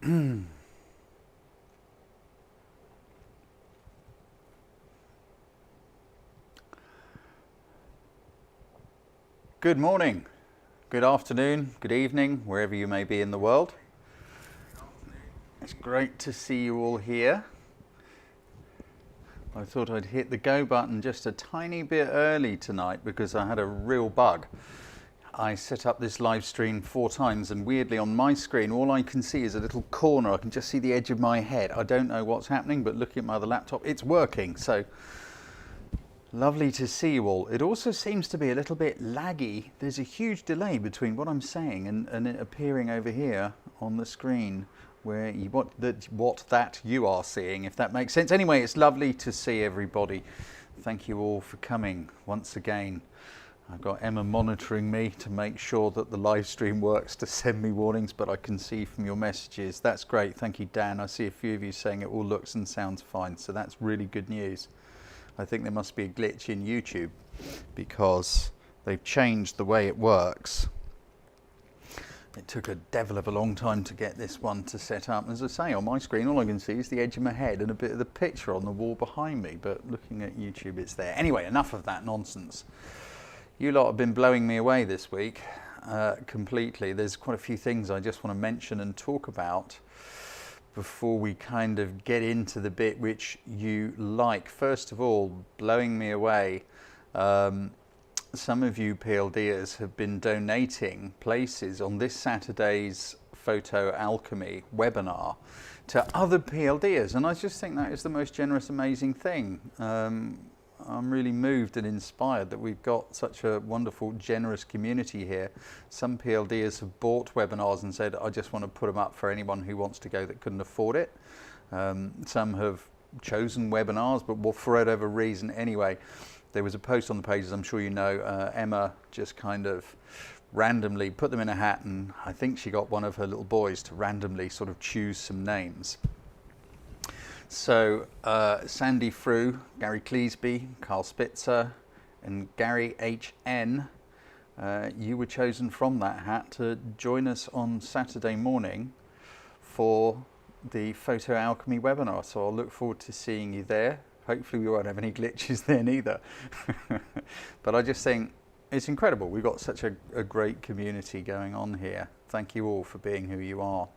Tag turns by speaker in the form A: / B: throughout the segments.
A: Good morning, good afternoon, good evening, wherever you may be in the world. It's great to see you all here. I thought I'd hit the go button just a tiny bit early tonight because I had a real bug. I set up this live stream 4 times and weirdly on my screen all I can see is a little corner. I can just see the edge of my head. I don't know what's happening, but looking at my other laptop, it's working. So lovely to see you all. It also seems to be a little bit laggy. There's a huge delay between what I'm saying and it appearing over here on the screen where what that you are seeing, if that makes sense. Anyway, it's lovely to see everybody. Thank you all for coming once again. I've got Emma monitoring me to make sure that the live stream works to send me warnings, but I can see from your messages. That's great. Thank you, Dan. I see a few of you saying it all looks and sounds fine, so that's really good news. I think there must be a glitch in YouTube because they've changed the way it works. It took a devil of a long time to get this one to set up. As I say, on my screen, all I can see is the edge of my head and a bit of the picture on the wall behind me, but looking at YouTube, it's there. Anyway, enough of that nonsense. You lot have been blowing me away this week, completely. There's quite a few things I just want to mention and talk about before we kind of get into the bit which you like. First of all, blowing me away, some of you PLDers have been donating places on this Saturday's Photo Alchemy webinar to other PLDers, and I just think that is the most generous, amazing thing. I'm really moved and inspired that we've got such a wonderful, generous community here. Some PLDers have bought webinars and said, I just want to put them up for anyone who wants to go that couldn't afford it. Some have chosen webinars, but for whatever reason, anyway, there was a post on the pages, I'm sure you know, Emma just kind of randomly put them in a hat, and I think she got one of her little boys to randomly sort of choose some names. So Sandy Frew, Gary Cleesby, Carl Spitzer and Gary H.N., you were chosen from that hat to join us on Saturday morning for the Photo Alchemy webinar. So I'll look forward to seeing you there. Hopefully we won't have any glitches then either. But I just think it's incredible. We've got such a great community going on here. Thank you all for being who you are.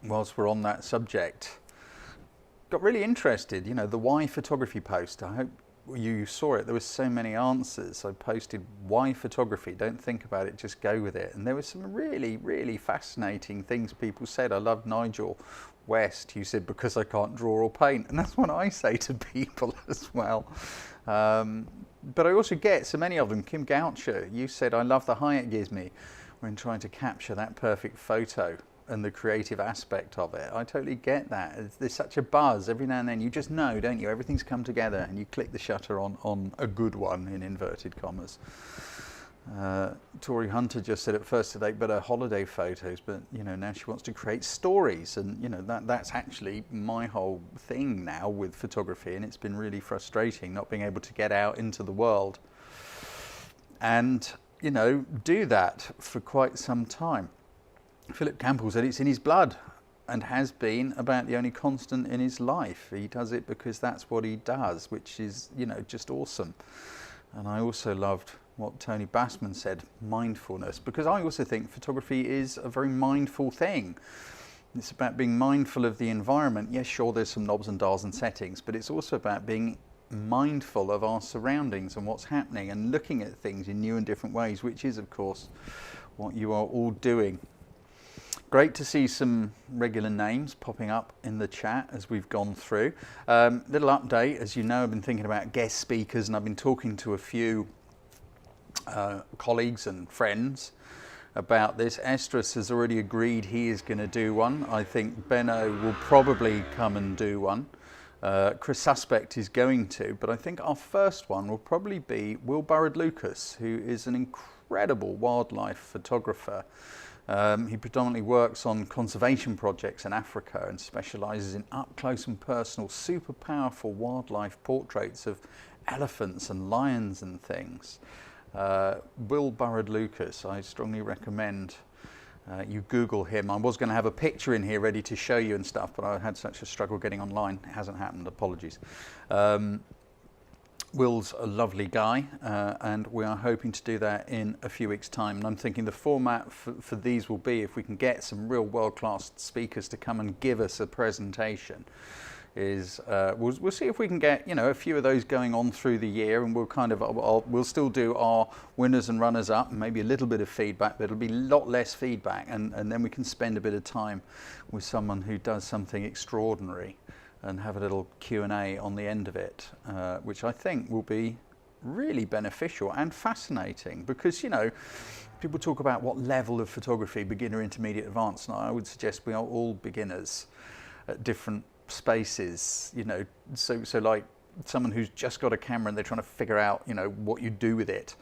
A: Whilst we're on that subject, got really interested, you know, the why photography post. I hope you saw it. There were so many answers. I posted why photography, don't think about it, just go with it. And there were some really, really fascinating things people said. I love Nigel West, who said, because I can't draw or paint. And that's what I say to people as well. But I also get so many of them. Kim Goucher, you said, I love the high it gives me when trying to capture that perfect photo and the creative aspect of it. I totally get that. There's such a buzz every now and then. You just know, don't you? Everything's come together and you click the shutter on a good one, in inverted commas. Tori Hunter just said at first today, but her holiday photos, but you know, now she wants to create stories, and you know, that's actually my whole thing now with photography, and it's been really frustrating not being able to get out into the world and, you know, do that for quite some time. Philip Campbell said it's in his blood and has been about the only constant in his life. He does it because that's what he does, which is, you know, just awesome. And I also loved what Tony Bassman said, mindfulness, because I also think photography is a very mindful thing. It's about being mindful of the environment. Yes, sure, there's some knobs and dials and settings, but it's also about being mindful of our surroundings and what's happening and looking at things in new and different ways, which is, of course, what you are all doing. Great to see some regular names popping up in the chat as we've gone through. Little update, as you know, I've been thinking about guest speakers and I've been talking to a few colleagues and friends about this. Estras has already agreed he is going to do one. I think Benno will probably come and do one. Chris Suspect is going to, but I think our first one will probably be Will Burrard-Lucas, who is an incredible wildlife photographer. He predominantly works on conservation projects in Africa and specialises in up-close and personal, super powerful wildlife portraits of elephants and lions and things. Will Burrard-Lucas, I strongly recommend you Google him. I was going to have a picture in here ready to show you and stuff, but I had such a struggle getting online. It hasn't happened, apologies. Will's a lovely guy, and we are hoping to do that in a few weeks' time. And I'm thinking the format for these will be, if we can get some real world-class speakers to come and give us a presentation, is we'll see if we can get, you know, a few of those going on through the year, and we'll kind of we'll still do our winners and runners up, and maybe a little bit of feedback, but it'll be a lot less feedback, and then we can spend a bit of time with someone who does something extraordinary and have a little Q&A on the end of it, which I think will be really beneficial and fascinating, because, you know, people talk about what level of photography, beginner, intermediate, advanced, and I would suggest we are all beginners at different spaces, you know, so like someone who's just got a camera and they're trying to figure out, you know, what you do with it,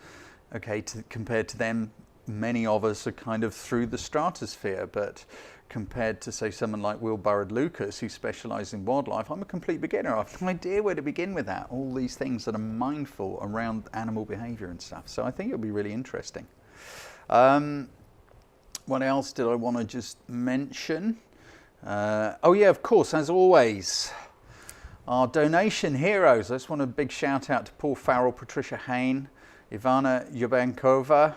A: okay, compared to them, many of us are kind of through the stratosphere, but compared to, say, someone like Will Burrard-Lucas, who specialises in wildlife, I'm a complete beginner. I have no idea where to begin with that. All these things that are mindful around animal behaviour and stuff. So I think it'll be really interesting. What else did I want to just mention? Oh yeah, of course, as always, our donation heroes. I just want a big shout out to Paul Farrell, Patricia Hain, Ivana Yubankova,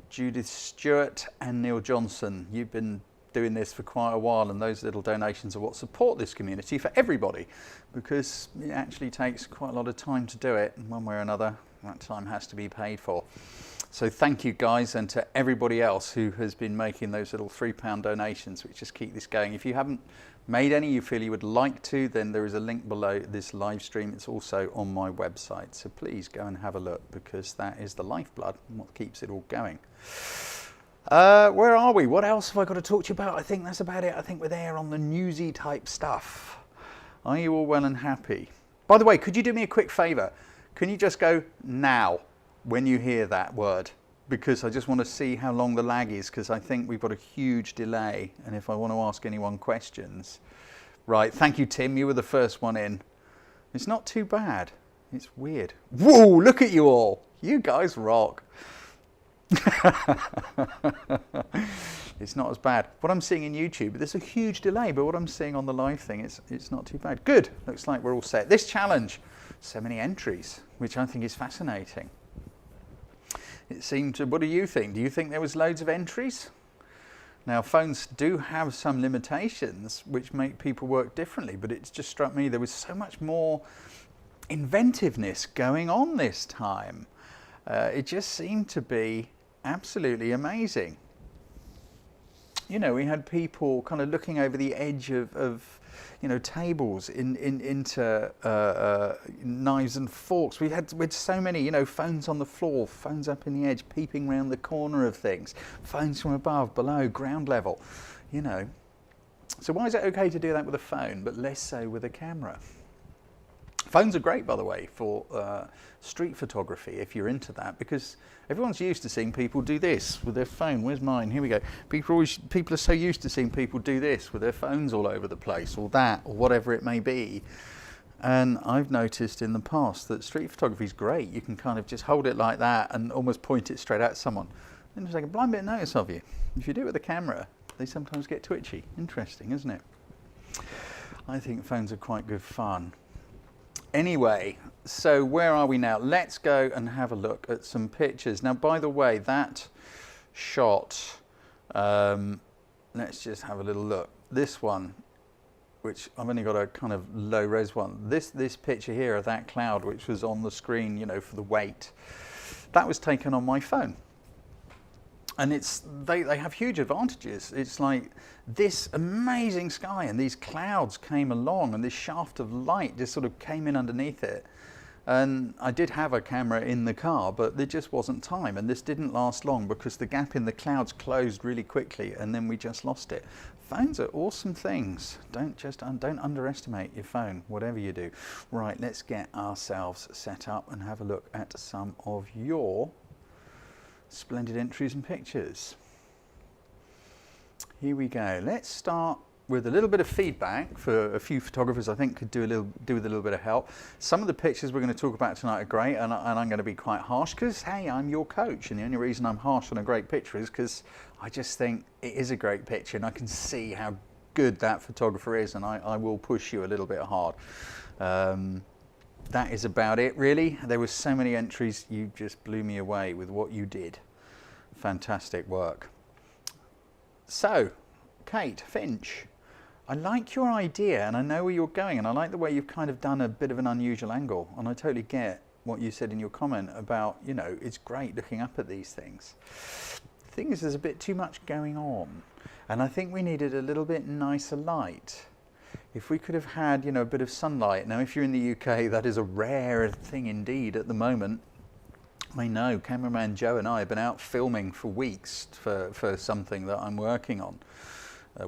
A: Judith Stewart and Neil Johnson. You've been doing this for quite a while, and those little donations are what support this community for everybody, because it actually takes quite a lot of time to do it, and one way or another that time has to be paid for. So thank you guys, and to everybody else who has been making those little £3 donations, which just keep this going. If you haven't made any, you feel you would like to, then there is a link below this live stream. It's also on my website, so please go and have a look, because that is the lifeblood and what keeps it all going. Where are we? What else have I got to talk to you about? I think that's about it. I think we're there on the newsy type stuff. Are you all well and happy? By the way, could you do me a quick favour? Can you just go now when you hear that word? Because I just want to see how long the lag is, because I think we've got a huge delay, and if I want to ask anyone questions. Right, thank you, Tim. You were the first one in. It's not too bad. It's weird. Whoa, look at you all. You guys rock. It's not as bad. What I'm seeing in YouTube, there's a huge delay, but what I'm seeing on the live thing, it's not too bad. Good. Looks like we're all set. This challenge, so many entries, which I think is fascinating. It seemed to, what do you think? Do you think there was loads of entries? Now, phones do have some limitations which make people work differently, but it's just struck me there was so much more inventiveness going on this time. It just seemed to be absolutely amazing. You know, we had people kind of looking over the edge of you know, tables into knives and forks. We had so many, you know, phones on the floor, phones up in the edge, peeping around the corner of things, phones from above, below, ground level, you know. So why is it okay to do that with a phone, but less so with a camera? Phones are great, by the way, for street photography, if you're into that, because everyone's used to seeing people do this with their phone. Where's mine? Here we go. People are so used to seeing people do this with their phones all over the place, or that, or whatever it may be. And I've noticed in the past that street photography is great. You can kind of just hold it like that and almost point it straight at someone. And just take a blind bit of notice of you. If you do it with a camera, they sometimes get twitchy. Interesting, isn't it? I think phones are quite good fun. Anyway, so where are we now? Let's go and have a look at some pictures. Now, by the way, that shot, let's just have a little look. This one, which I've only got a kind of low res one. This picture here of that cloud, which was on the screen, you know, for the weight, that was taken on my phone. And they have huge advantages. It's like this amazing sky and these clouds came along and this shaft of light just sort of came in underneath it. And I did have a camera in the car, but there just wasn't time. And this didn't last long because the gap in the clouds closed really quickly and then we just lost it. Phones are awesome things. Don't underestimate your phone, whatever you do. Right, let's get ourselves set up and have a look at some of your splendid entries and pictures. Here we go. Let's start with a little bit of feedback for a few photographers, I think could do with a little bit of help. Some of the pictures we're going to talk about tonight are great, and I'm going to be quite harsh because, hey, I'm your coach, and the only reason I'm harsh on a great picture is because I just think it is a great picture, and I can see how good that photographer is, and I will push you a little bit hard. That is about it, really. There were so many entries. You just blew me away with what you did. Fantastic work. So, Kate Finch, I like your idea, and I know where you're going, and I like the way you've kind of done a bit of an unusual angle, and I totally get what you said in your comment about, you know, it's great looking up at these things. The thing is, there's a bit too much going on, and I think we needed a little bit nicer light. If we could have had, you know, a bit of sunlight. Now, if you're in the UK, that is a rare thing indeed at the moment. I know cameraman Joe and I have been out filming for weeks for something that I'm working on.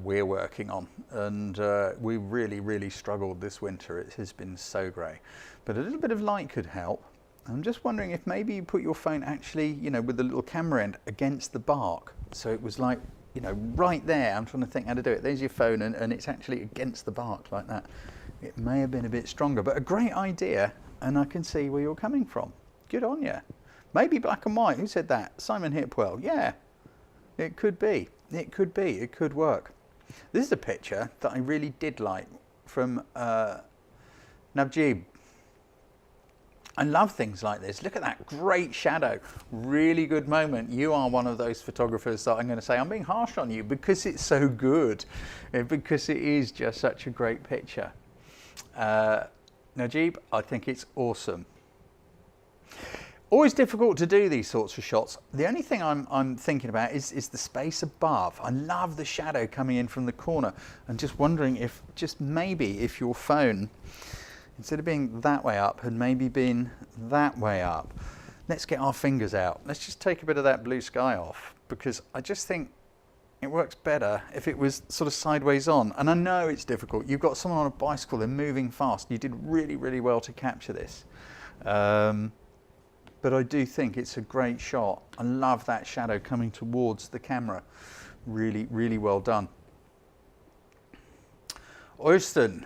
A: We're working on, and we really struggled this winter. It has been so grey, but a little bit of light could help. I'm just wondering if maybe you put your phone actually, you know, with the little camera end against the bark, so it was like, you know, right there. I'm trying to think how to do it. There's your phone, and it's actually against the bark like that. It may have been a bit stronger, but a great idea, and I can see where you're coming from. Good on you. Maybe black and white. Who said that? Simon Hipwell. Yeah, it could be. It could be. It could work. This is a picture that I really did like from Navjeeb. I love things like this. Look at that great shadow. Really good moment. You are one of those photographers that I'm going to say I'm being harsh on you because it's so good, because it is just such a great picture. Najib, I think it's awesome. Always difficult to do these sorts of shots. The only thing I'm thinking about is the space above. I love the shadow coming in from the corner, and just wondering if, just maybe, if your phone, instead of being that way up, had maybe been that way up. Let's get our fingers out. Let's just take a bit of that blue sky off, because I just think it works better if it was sort of sideways on. And I know it's difficult. You've got someone on a bicycle, they're moving fast. You did really well to capture this. But I do think it's a great shot. I love that shadow coming towards the camera. Really well done. Oysten,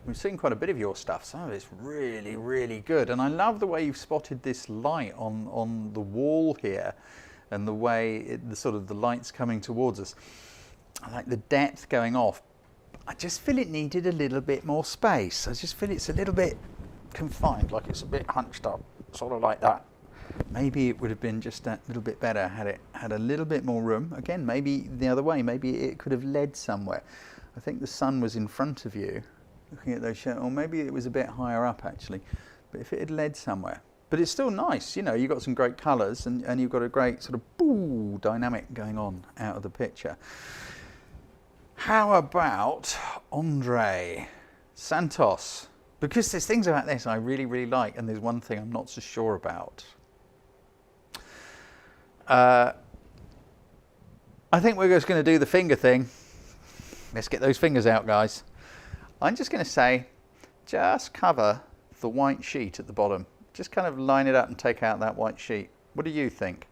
A: we've seen quite a bit of your stuff. Some of it's really good. And I love the way you've spotted this light on the wall here, and the way the sort of the light's coming towards us. I like the depth going off. I just feel it needed a little bit more space. I just feel it's a little bit confined, like it's a bit hunched up, sort of like that. Maybe it would have been just a little bit better had it had a little bit more room. Again, maybe the other way, maybe it could have led somewhere. I think the sun was in front of you, looking at those shadows, or maybe it was a bit higher up actually, but if it had led somewhere. But it's still nice, you know, you've got some great colours, and you've got a great sort of boo dynamic going on out of the picture. How about Andre Santos? Because there's things about this I really like, and there's one thing I'm not so sure about. I think we're just going to do the finger thing. Let's get those fingers out, guys. I'm just going to say, just cover the white sheet at the bottom. Just kind of line it up and take out that white sheet. What do you think?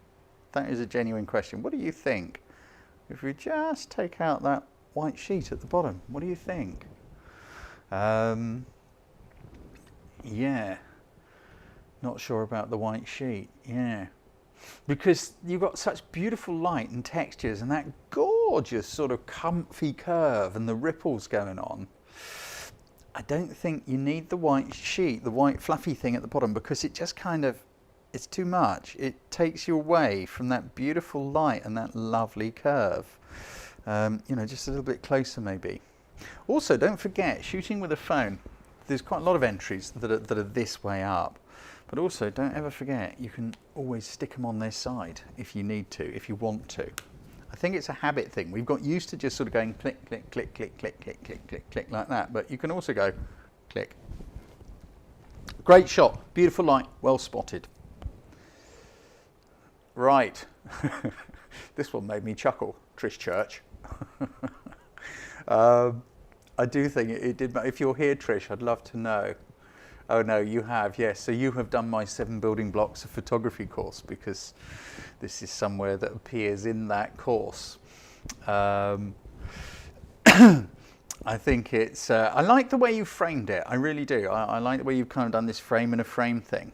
A: That is a genuine question. What do you think? If we just take out that white sheet at the bottom, what do you think? Yeah, not sure about the white sheet. Yeah, because you've got such beautiful light and textures, and that gorgeous sort of comfy curve and the ripples going on. I don't think you need the white sheet, the white fluffy thing at the bottom, because it just kind of, it's too much. It takes you away from that beautiful light and that lovely curve. You know, just a little bit closer maybe. Also, don't forget, shooting with a phone, there's quite a lot of entries that are this way up, but also don't ever forget you can always stick them on their side if you need to, if you want to. I think it's a habit thing. We've got used to just sort of going click like that, but you can also go click. Great shot, beautiful light, well spotted. Right, this one made me chuckle, Trish Church. I do think it did. If you're here, Trish, I'd love to know. Oh no, you have, yes. So you have done my 7 building blocks of photography course, because this is somewhere that appears in that course. I think it's, I like the way you framed it, I really do. I like the way you've kind of done this frame in a frame thing.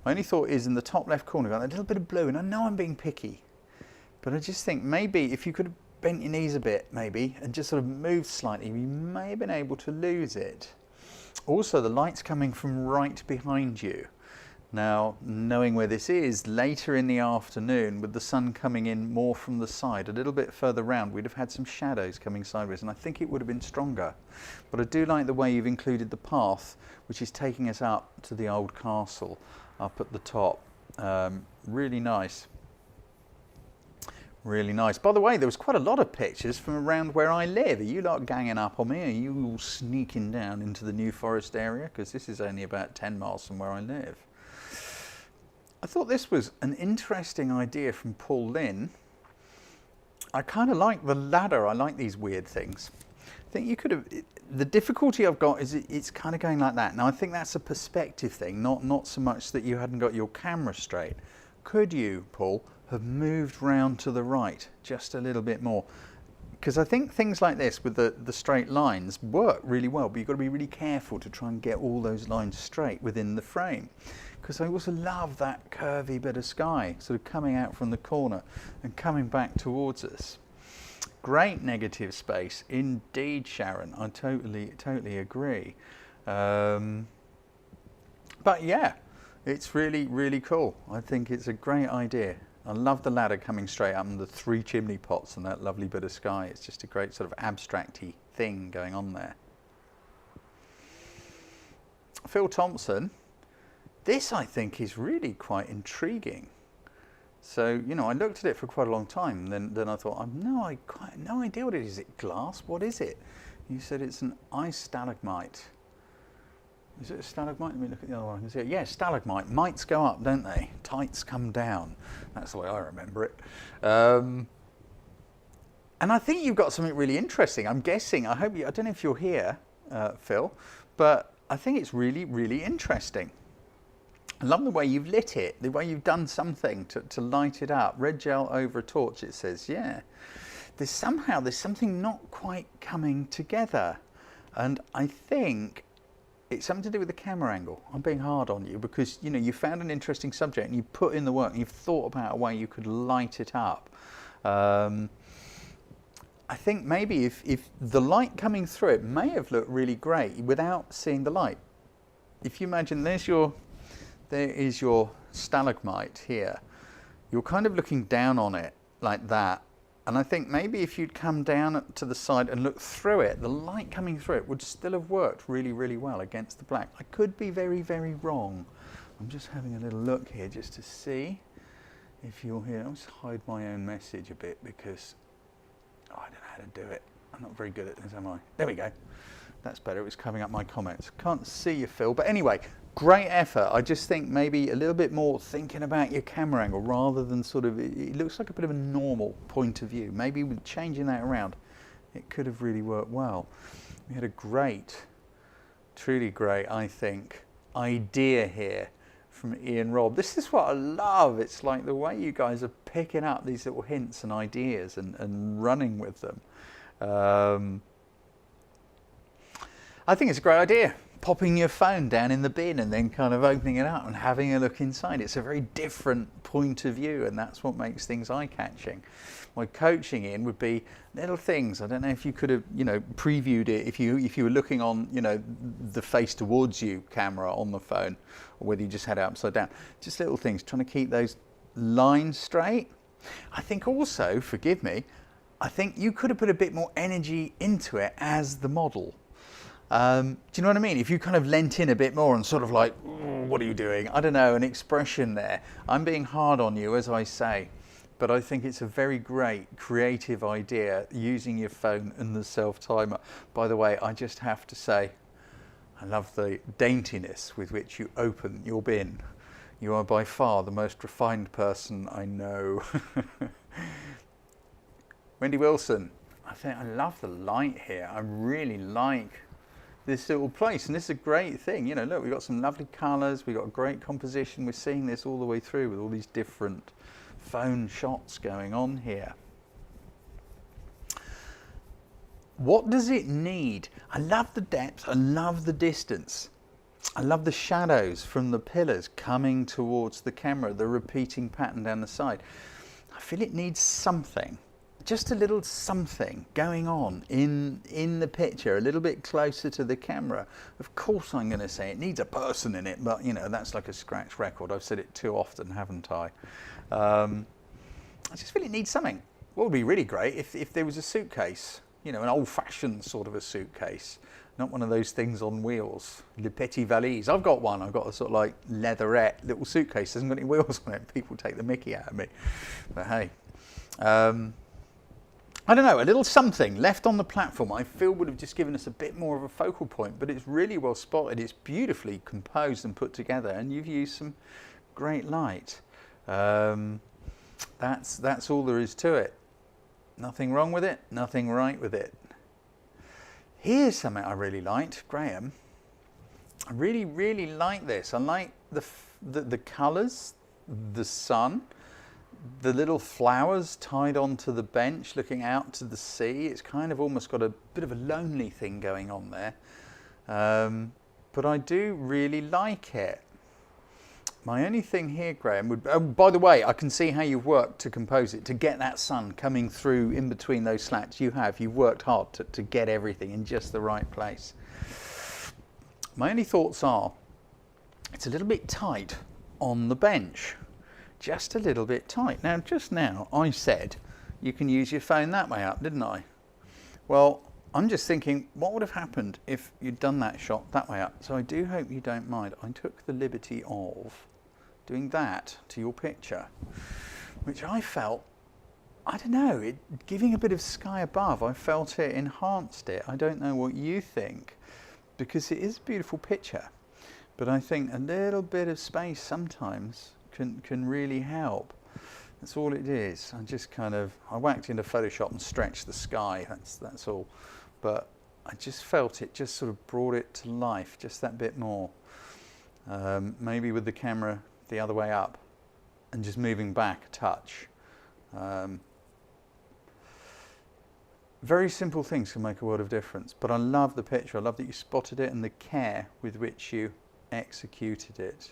A: My only thought is in the top left corner, got a little bit of blue, and I know I'm being picky, but I just think maybe if you could have bent your knees a bit, maybe, and just sort of moved slightly, you may have been able to lose it. Also, the light's coming from right behind you. Now, knowing where this is, later in the afternoon, with the sun coming in more from the side, a little bit further round, we'd have had some shadows coming sideways, and I think it would have been stronger. But I do like the way you've included the path, which is taking us up to the old castle, up at the top. Really nice. Really nice. By the way, there was quite a lot of pictures from around where I live. Are you lot ganging up on me? Are you all sneaking down into the New Forest area? Because this is only about 10 miles from where I live. I thought this was an interesting idea from Paul Lynn. I kind of like the ladder. I like these weird things. I think you could have, the difficulty I've got is it's kind of going like that. Now I think that's a perspective thing, not so much that you hadn't got your camera straight. Could you, Paul, have moved round to the right just a little bit more? Because I think things like this with the straight lines work really well, but you've got to be really careful to try and get all those lines straight within the frame. Because I also love that curvy bit of sky sort of coming out from the corner and coming back towards us. Great negative space indeed, Sharon. I totally agree. But yeah, it's really cool. I think it's a great idea. I love the ladder coming straight up and the 3 chimney pots and that lovely bit of sky. It's just a great sort of abstract-y thing going on there. Phil Thompson. This, I think, is really quite intriguing. So, you know, I looked at it for quite a long time, and then I thought, I've no idea what it is. Is it glass? What is it? You said it's an ice stalagmite. Is it a stalagmite? Let me look at the other one. I can see it. Yeah, stalagmite. Mites go up, don't they? Tights come down. That's the way I remember it. And I think you've got something really interesting. I'm guessing, I don't know if you're here, Phil, but I think it's really interesting. I love the way you've lit it, the way you've done something to light it up. Red gel over a torch, it says, yeah. There's something not quite coming together. And I think it's something to do with the camera angle. I'm being hard on you because, you know, you found an interesting subject and you put in the work and you've thought about a way you could light it up. I think maybe if the light coming through it may have looked really great without seeing the light. If you imagine there is your stalagmite here. You're kind of looking down on it like that. And I think maybe if you'd come down to the side and look through it, the light coming through it would still have worked really well against the black. I could be very wrong. I'm just having a little look here just to see if you're here. I'll just hide my own message a bit because I don't know how to do it. I'm not very good at this, am I? There we go. That's better. It was coming up my comments. Can't see you, Phil. But anyway, great effort. I just think maybe a little bit more thinking about your camera angle rather than sort of, it looks like a bit of a normal point of view. Maybe with changing that around, it could have really worked well. We had a great, truly great, I think, idea here from Ian Robb. This is what I love. It's like the way you guys are picking up these little hints and ideas and running with them. I think it's a great idea. Popping your phone down in the bin and then kind of opening it up and having a look inside. It's a very different point of view, and that's what makes things eye-catching. My coaching in would be little things. I don't know if you could have, you know, previewed it if you were looking on, you know, the face towards you camera on the phone, or whether you just had it upside down. Just little things, trying to keep those lines straight. I think also, forgive me, I think you could have put a bit more energy into it as the model. Do you know what I mean? If you kind of leant in a bit more and sort of like, what are you doing? I don't know, an expression there. I'm being hard on you, as I say, but I think it's a very great creative idea using your phone and the self-timer. By the way, I just have to say, I love the daintiness with which you open your bin. You are by far the most refined person I know. Wendy Wilson, I love the light here. I really like this little place, and this is a great thing. You know, look, we've got some lovely colours, we've got a great composition. We're seeing this all the way through with all these different phone shots going on here. What does it need? I love the depth, I love the distance. I love the shadows from the pillars coming towards the camera, the repeating pattern down the side. I feel it needs something, just a little something going on in the picture, a little bit closer to the camera. Of course I'm going to say it needs a person in it, but you know, that's like a scratch record. I've said it too often, haven't I? I just feel it needs something. What would be really great if there was a suitcase, you know, an old-fashioned sort of a suitcase, not one of those things on wheels, Le Petit Valise. I've got one. I've got a sort of like leatherette little suitcase. Hasn't got any wheels on it. People take the mickey out of me. But hey, I don't know, a little something left on the platform I feel would have just given us a bit more of a focal point, but it's really well spotted. It's beautifully composed and put together, and you've used some great light. That's all there is to it. Nothing wrong with it, nothing right with it. Here's something I really liked, Graham. I really, really like this. I like the colours, the sun, the little flowers tied onto the bench looking out to the sea. It's kind of almost got a bit of a lonely thing going on there. But I do really like it. My only thing here, Graham, would... Oh, by the way, I can see how you've worked to compose it, to get that sun coming through in between those slats. You've worked hard to get everything in just the right place. My only thoughts are, it's a little bit tight on the bench. Just a little bit tight. Now, just now, I said you can use your phone that way up, didn't I? Well, I'm just thinking, what would have happened if you'd done that shot that way up? So I do hope you don't mind. I took the liberty of doing that to your picture, which I felt, I don't know, giving a bit of sky above, I felt it enhanced it. I don't know what you think, because it is a beautiful picture, but I think a little bit of space sometimes can really help. That's all it is. I whacked into Photoshop and stretched the sky, that's all. But I just felt it just sort of brought it to life just that bit more. Maybe with the camera the other way up and just moving back a touch. Very simple things can make a world of difference, but I love the picture. I love that you spotted it and the care with which you executed it.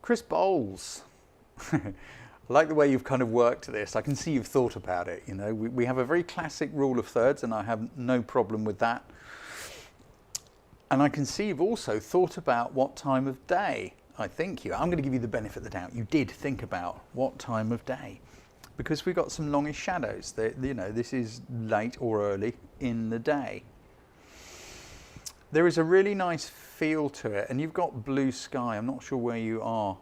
A: Chris Bowles. I like the way you've kind of worked this. I can see you've thought about it. You know, we have a very classic rule of thirds, and I have no problem with that. And I can see you've also thought about what time of day. I'm going to give you the benefit of the doubt. You did think about what time of day, because we've got some longish shadows. You know, this is late or early in the day. There is a really nice feel to it, and you've got blue sky. I'm not sure where you are,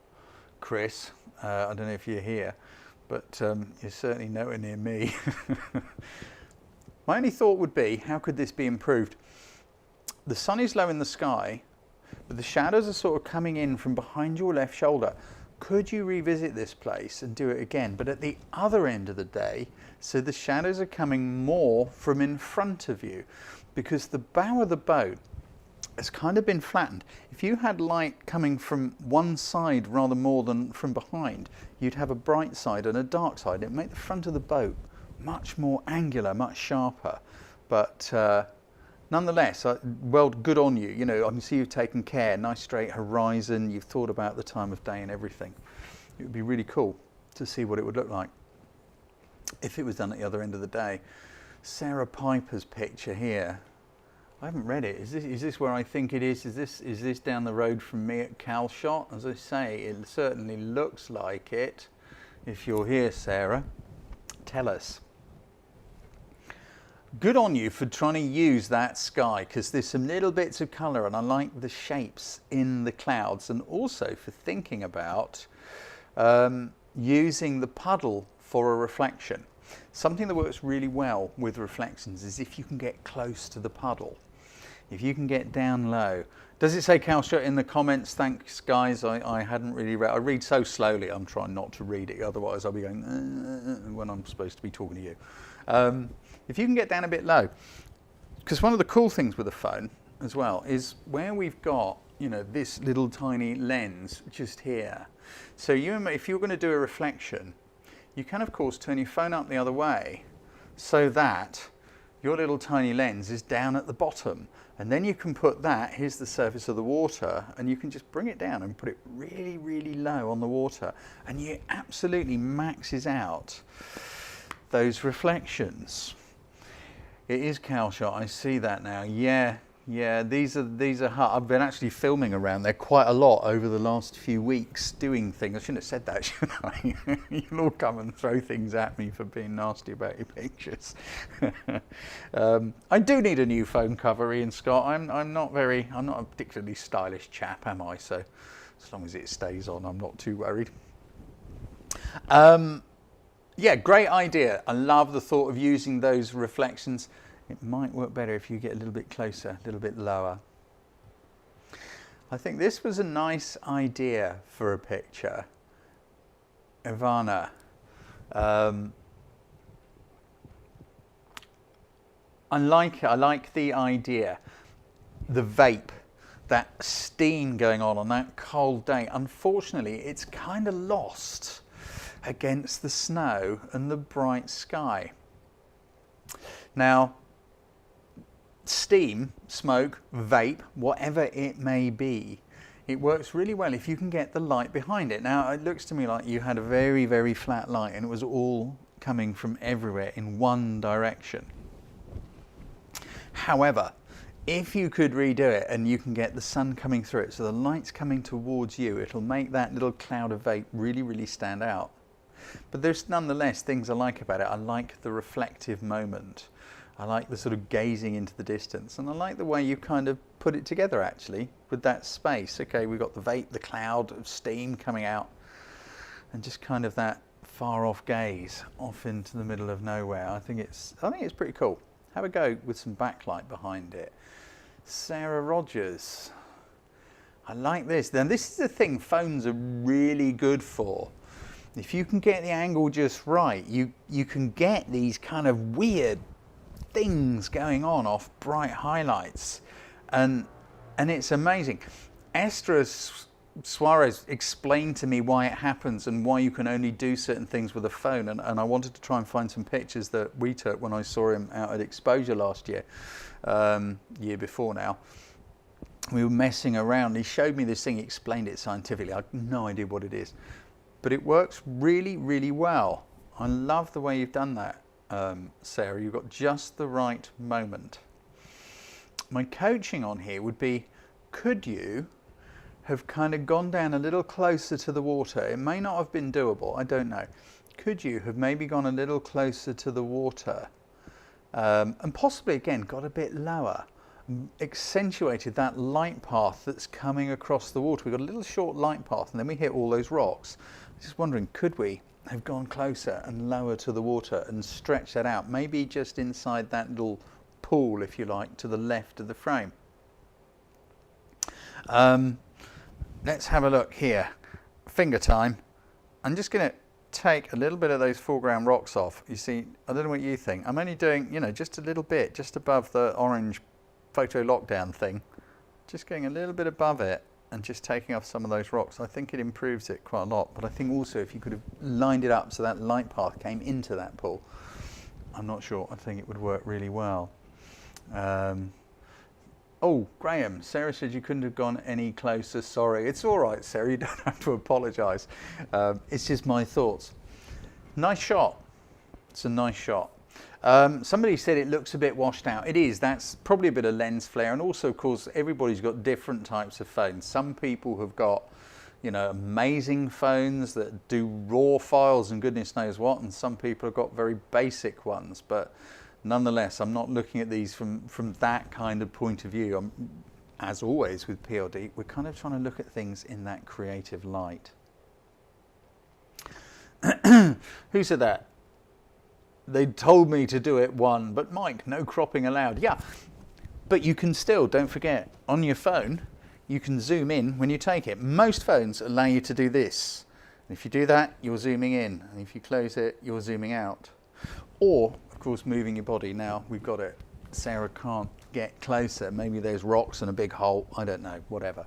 A: Chris. I don't know if you're here, but you're certainly nowhere near me. My only thought would be, how could this be improved? The sun is low in the sky, but the shadows are sort of coming in from behind your left shoulder. Could you revisit this place and do it again, but at the other end of the day, so the shadows are coming more from in front of you, because the bow of the boat has kind of been flattened. If you had light coming from one side rather more than from behind, you'd have a bright side and a dark side. It'd make the front of the boat much more angular, much sharper. But nonetheless, well, good on you. You know, I can see you've taken care. Nice straight horizon. You've thought about the time of day and everything. It would be really cool to see what it would look like if it was done at the other end of the day. Sarah Piper's picture here. I haven't read it. Is this where I think it is? Is this down the road from me at CalShot? As I say, it certainly looks like it. If you're here, Sarah, tell us. Good on you for trying to use that sky, because there's some little bits of colour, and I like the shapes in the clouds, and also for thinking about using the puddle for a reflection. Something that works really well with reflections is if you can get close to the puddle. If you can get down low. Does it say CalShot in the comments? Thanks, guys. I hadn't really read. I read so slowly, I'm trying not to read it. Otherwise, I'll be going when I'm supposed to be talking to you. If you can get down a bit low. Because one of the cool things with the phone as well is where we've got, you know, this little tiny lens just here. So if you're going to do a reflection, you can, of course, turn your phone up the other way so that your little tiny lens is down at the bottom, and then you can put that, here's the surface of the water, and you can just bring it down and put it really, really low on the water, and it absolutely maxes out those reflections. It is cow shot, I see that now. Yeah, these are hard. I've been actually filming around there quite a lot over the last few weeks, doing things. I shouldn't have said that, should I? You'll all come and throw things at me for being nasty about your pictures. I do need a new phone cover, Ian Scott. I'm not a particularly stylish chap, am I? So as long as it stays on, I'm not too worried. Yeah, great idea. I love the thought of using those reflections. It might work better if you get a little bit closer, a little bit lower. I think this was a nice idea for a picture. Ivana. I like it. I like the idea. The vape, that steam going on that cold day. Unfortunately, it's kind of lost against the snow and the bright sky. Now, steam, smoke, vape, whatever it may be, it works really well if you can get the light behind it. Now, it looks to me like you had a very, very flat light and it was all coming from everywhere in one direction. However, if you could redo it and you can get the sun coming through it, so the light's coming towards you, it'll make that little cloud of vape really, really stand out. But there's nonetheless things I like about it. I like the reflective moment. I like the sort of gazing into the distance, and I like the way you kind of put it together actually with that space. Okay, we've got the vape, the cloud of steam coming out, and just kind of that far off gaze off into the middle of nowhere. I think it's pretty cool. Have a go with some backlight behind it. Sarah Rogers. I like this. Now this is the thing phones are really good for. If you can get the angle just right, you can get these kind of weird things going on off bright highlights, and it's amazing. Esther Suarez explained to me why it happens and why you can only do certain things with a phone, and I wanted to try and find some pictures that we took when I saw him out at Exposure last year, year before now. We were messing around. He showed me this thing, he explained it scientifically. I have no idea what it is, but it works really, really well. I love the way you've done that. Sarah, you've got just the right moment. My coaching on here would be, could you have kind of gone down a little closer to the water? It may not have been doable, I don't know. Could you have maybe gone a little closer to the water, and possibly again got a bit lower, accentuated that light path that's coming across the water? We've got a little short light path and then we hit all those rocks. Just wondering, could we have gone closer and lower to the water and stretch that out, maybe just inside that little pool, if you like, to the left of the frame? Let's have a look here. Finger time. I'm just going to take a little bit of those foreground rocks off. You see, I don't know what you think. I'm only doing, just a little bit, just above the orange photo lockdown thing. Just going a little bit above it and just taking off some of those rocks. I think it improves it quite a lot, but I think also if you could have lined it up so that light path came into that pool, I'm not sure, I think it would work really well. Oh, Graham, Sarah said you couldn't have gone any closer. Sorry. It's all right, Sarah, you don't have to apologise. It's just my thoughts. Nice shot. It's a nice shot. Somebody said it looks a bit washed out. It is. That's probably a bit of lens flare, and also, of course, everybody's got different types of phones. Some people have got, amazing phones that do raw files and goodness knows what, and some people have got very basic ones. But nonetheless, I'm not looking at these from that kind of point of view. As always with PLD, we're kind of trying to look at things in that creative light. Who said that? They told me to do it one, but Mike, no cropping allowed. Yeah, but you can still, don't forget, on your phone, you can zoom in when you take it. Most phones allow you to do this. And if you do that, you're zooming in. And if you close it, you're zooming out. Or, of course, moving your body. Now, we've got it. Sarah can't get closer. Maybe there's rocks and a big hole. I don't know, whatever.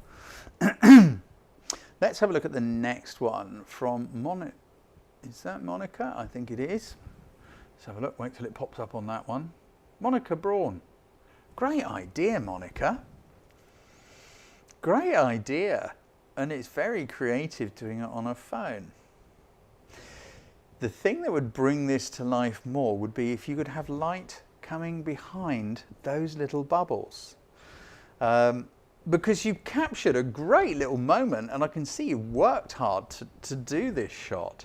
A: Let's have a look at the next one from Monica. Is that Monica? I think it is. Let's have a look, wait till it pops up on that one. Monica Browne. Great idea, Monica. Great idea. And it's very creative doing it on a phone. The thing that would bring this to life more would be if you could have light coming behind those little bubbles. Because you captured a great little moment, and I can see you worked hard to do this shot.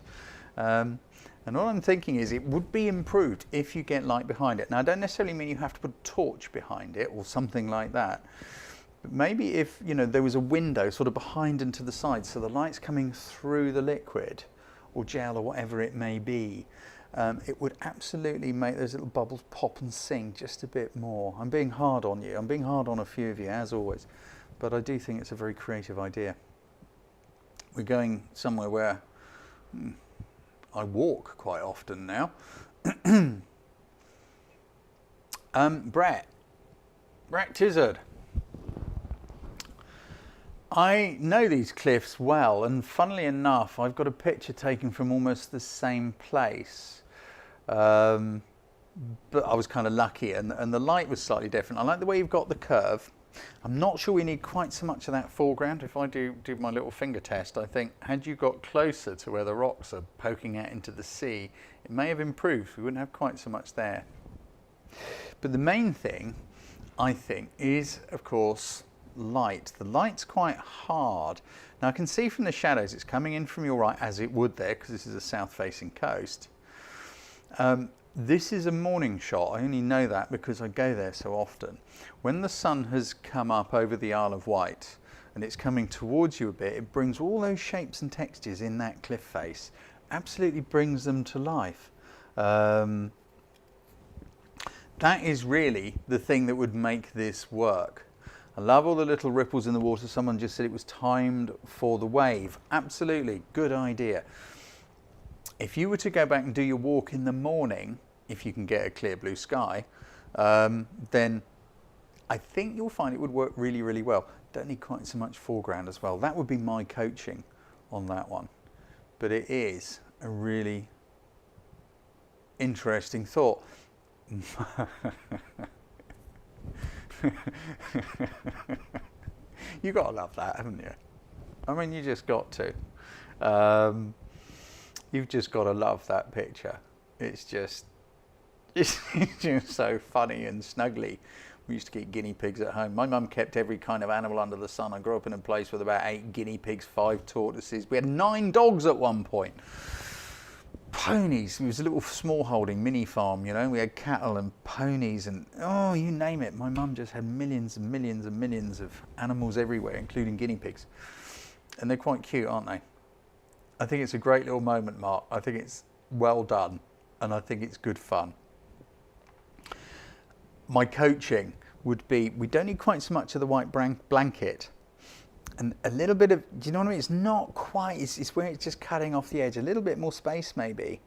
A: And all I'm thinking is it would be improved if you get light behind it. Now, I don't necessarily mean you have to put a torch behind it or something like that. But maybe if, you know, there was a window sort of behind and to the side, so the light's coming through the liquid or gel or whatever it may be, it would absolutely make those little bubbles pop and sing just a bit more. I'm being hard on you. I'm being hard on a few of you, as always. But I do think it's a very creative idea. We're going somewhere where I walk quite often now. Brett Tizard. I know these cliffs well, and funnily enough, I've got a picture taken from almost the same place. But I was kind of lucky, and the light was slightly different. I like the way you've got the curve. I'm not sure we need quite so much of that foreground. If I do my little finger test, I think had you got closer to where the rocks are poking out into the sea, it may have improved. We wouldn't have quite so much there. But the main thing, I think, is, of course, light. The light's quite hard. Now I can see from the shadows it's coming in from your right, as it would there, because this is a south-facing coast. This is a morning shot. I only know that because I go there so often. When the sun has come up over the Isle of Wight and it's coming towards you a bit, it brings all those shapes and textures in that cliff face, absolutely brings them to life. That is really the thing that would make this work. I love all the little ripples in the water. Someone just said it was timed for the wave. Absolutely, good idea. If you were to go back and do your walk in the morning, if you can get a clear blue sky, then I think you'll find it would work really, really well. Don't need quite so much foreground as well. That would be my coaching on that one. But it is a really interesting thought. You got to love that, haven't you? I mean, you just got to. You've just got to love that picture. It's just so funny and snuggly. We used to keep guinea pigs at home. My mum kept every kind of animal under the sun. I grew up in a place with about 8 guinea pigs, 5 tortoises. We had 9 dogs at one point. Ponies. It was a little small holding mini farm, you know. We had cattle and ponies and, oh, you name it. My mum just had millions and millions and millions of animals everywhere, including guinea pigs. And they're quite cute, aren't they? I think it's a great little moment, Mark. I think it's well done, and I think it's good fun. My coaching would be, we don't need quite so much of the white blanket, and a little bit of, do you know what I mean? It's not quite, it's where it's just cutting off the edge, a little bit more space maybe,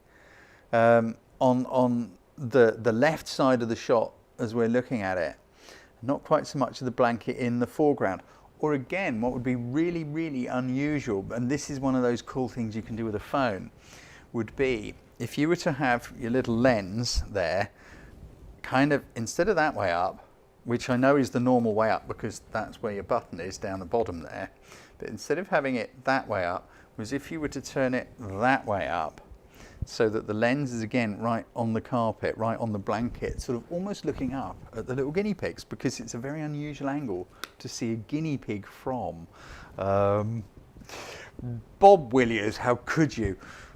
A: on the left side of the shot as we're looking at it. Not quite so much of the blanket in the foreground. Or again, what would be really, really unusual, and this is one of those cool things you can do with a phone, would be if you were to have your little lens there, kind of instead of that way up, which I know is the normal way up because that's where your button is down the bottom there, but instead of having it that way up, was if you were to turn it that way up, so that the lens is again right on the carpet, right on the blanket, sort of almost looking up at the little guinea pigs, because it's a very unusual angle to see a guinea pig from. Bob Williers, how could you?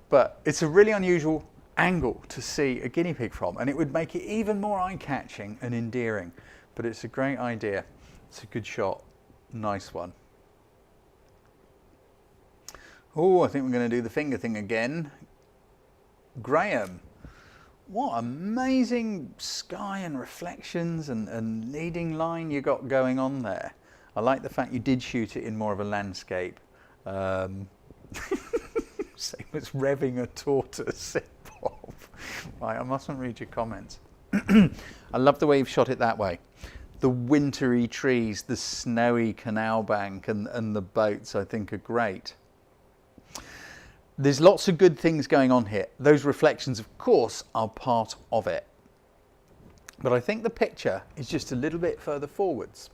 A: But it's a really unusual angle to see a guinea pig from, and it would make it even more eye-catching and endearing. But it's a great idea. It's a good shot. Nice one. Oh, I think we're going to do the finger thing again. Graham, what amazing sky and reflections and leading line you got going on there. I like the fact you did shoot it in more of a landscape. Same as revving a tortoise, said Bob. Right, I mustn't read your comments. I love the way you've shot it that way. The wintry trees, the snowy canal bank and the boats, I think, are great. There's lots of good things going on here. Those reflections, of course, are part of it. But I think the picture is just a little bit further forwards.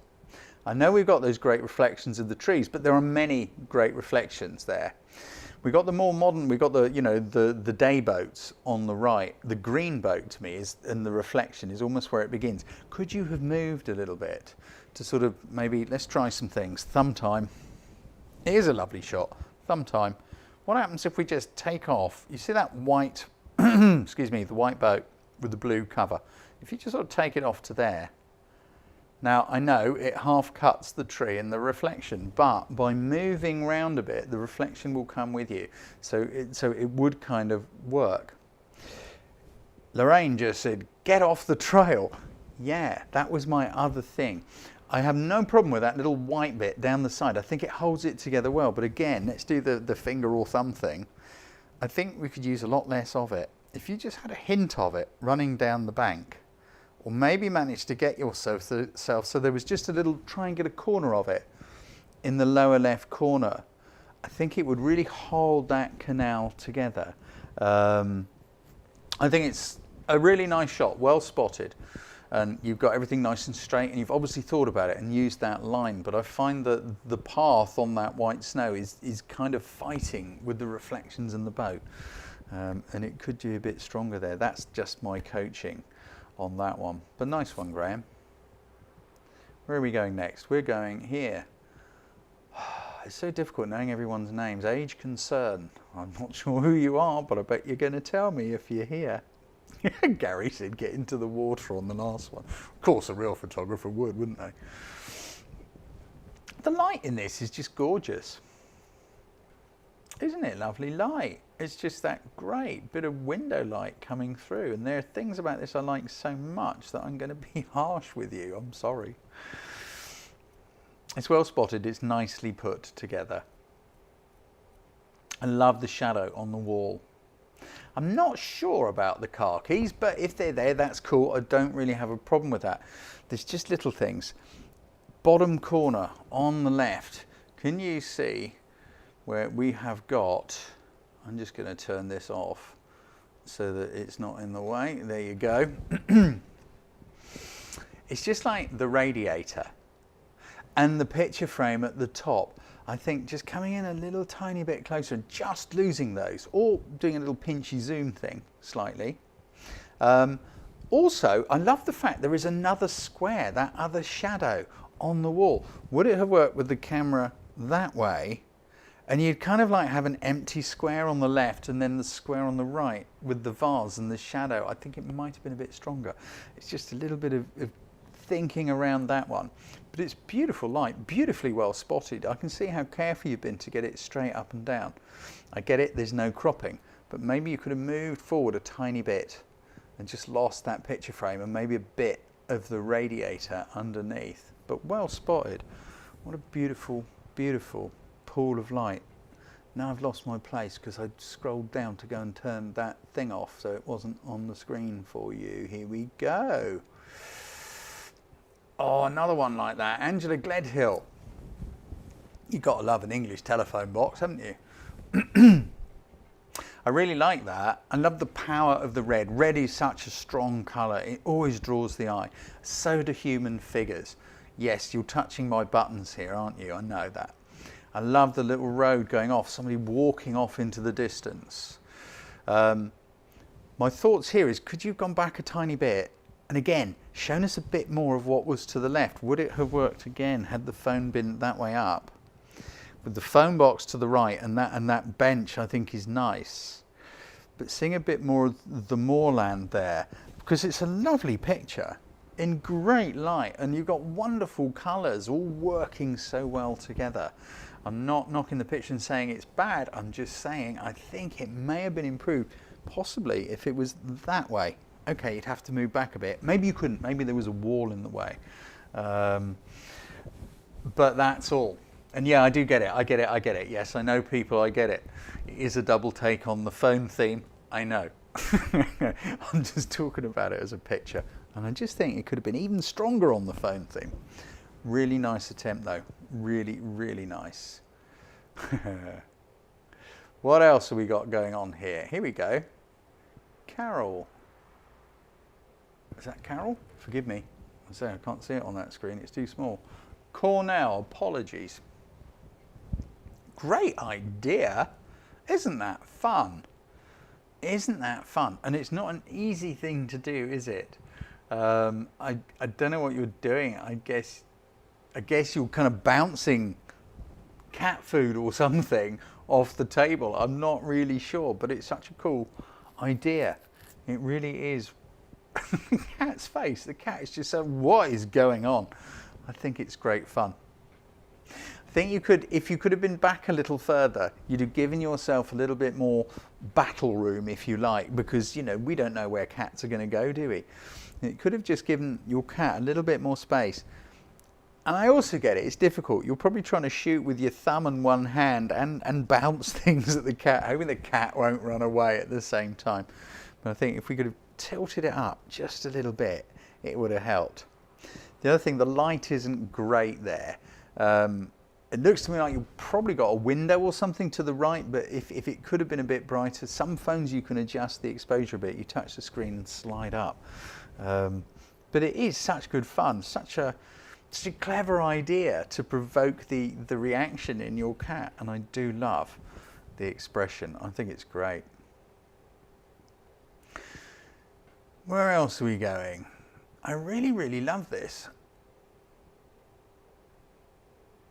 A: I know we've got those great reflections of the trees, but there are many great reflections there. We've got the more modern, we've got the, you know, the day boats on the right. The green boat to me is, and the reflection is almost where it begins. Could you have moved a little bit to sort of maybe, let's try some things. Thumb time. It is a lovely shot. Thumb time. What happens if we just take off? You see that white, excuse me, the white boat with the blue cover. If you just sort of take it off to there. Now, I know it half cuts the tree and the reflection, but by moving round a bit, the reflection will come with you. So it would kind of work. Lorraine just said, get off the trail. Yeah, that was my other thing. I have no problem with that little white bit down the side. I think it holds it together well. But again, let's do the finger or thumb thing. I think we could use a lot less of it. If you just had a hint of it running down the bank, or maybe manage to get yourself so there was just a little, try and get a corner of it in the lower left corner. I think it would really hold that canal together. I think it's a really nice shot, well spotted. And you've got everything nice and straight, and you've obviously thought about it and used that line. But I find that the path on that white snow is kind of fighting with the reflections in the boat. And it could do a bit stronger there. That's just my coaching on that one. But nice one, Graham. Where are we going next? We're going here. It's so difficult knowing everyone's names. Age concern. I'm not sure who you are, but I bet you're going to tell me if you're here. Gary said get into the water on the last one. Of course a real photographer would, wouldn't they? The light in this is just gorgeous. Isn't it lovely light? It's just that great bit of window light coming through. And there are things about this I like so much that I'm going to be harsh with you. I'm sorry. It's well spotted. It's nicely put together. I love the shadow on the wall. I'm not sure about the car keys, but if they're there, that's cool. I don't really have a problem with that. There's just little things. Bottom corner on the left. Can you see where we have got, I'm just going to turn this off so that it's not in the way. There you go. It's just like the radiator and the picture frame at the top. I think just coming in a little tiny bit closer and just losing those, or doing a little pinchy zoom thing slightly. Also, I love the fact there is another square, that other shadow on the wall. Would it have worked with the camera that way? And you'd kind of like have an empty square on the left and then the square on the right with the vase and the shadow. I think it might have been a bit stronger. It's just a little bit of thinking around that one. But it's beautiful light, beautifully well spotted. I can see how careful you've been to get it straight up and down. I get it, there's no cropping, but maybe you could have moved forward a tiny bit and just lost that picture frame and maybe a bit of the radiator underneath. But well spotted. What a beautiful, beautiful pool of light. Now I've lost my place because I scrolled down to go and turn that thing off so it wasn't on the screen for you. Here we go. Oh, another one like that. Angela Gledhill. You've got to love an English telephone box, haven't you? I really like that. I love the power of the red. Red is such a strong colour. It always draws the eye. So do human figures. Yes, you're touching my buttons here, aren't you? I know that. I love the little road going off, somebody walking off into the distance. My thoughts here is, could you have gone back a tiny bit? And again, shown us a bit more of what was to the left. Would it have worked again had the phone been that way up? With the phone box to the right and that bench I think is nice. But seeing a bit more of the moorland there, because it's a lovely picture in great light and you've got wonderful colours all working so well together. I'm not knocking the picture and saying it's bad, I'm just saying I think it may have been improved, possibly if it was that way. Okay, you'd have to move back a bit. Maybe you couldn't, maybe there was a wall in the way. But that's all. And yeah, I do get it, I get it. Yes, I know people, I get it. It is a double take on the phone theme, I know. I'm just talking about it as a picture. And I just think it could have been even stronger on the phone theme. Really nice attempt though, really, really nice. What else have we got going on here? Here we go. Carol. Is that Carol? Forgive me. I can't see it on that screen. It's too small. Cornell. Apologies. Great idea. Isn't that fun? Isn't that fun? And it's not an easy thing to do, is it? I don't know what you're doing. I guess you're kind of bouncing cat food or something off the table. I'm not really sure, but it's such a cool idea. It really is. The cat's face. The cat is just so, what is going on? I think it's great fun. I think you could, if you could have been back a little further, you'd have given yourself a little bit more battle room, if you like, because, you know, we don't know where cats are going to go, do we? It could have just given your cat a little bit more space. And I also get it, it's difficult. You're probably trying to shoot with your thumb and one hand and bounce things at the cat, hoping the cat won't run away at the same time. But I think if we could have tilted it up just a little bit, it would have helped. The other thing, the light isn't great there. It looks to me like you've probably got a window or something to the right, but if it could have been a bit brighter, some phones you can adjust the exposure a bit. You touch the screen and slide up. But it is such good fun, such a clever idea to provoke the reaction in your cat, and I do love the expression. I think it's great. Where else are we going? I really, really love this.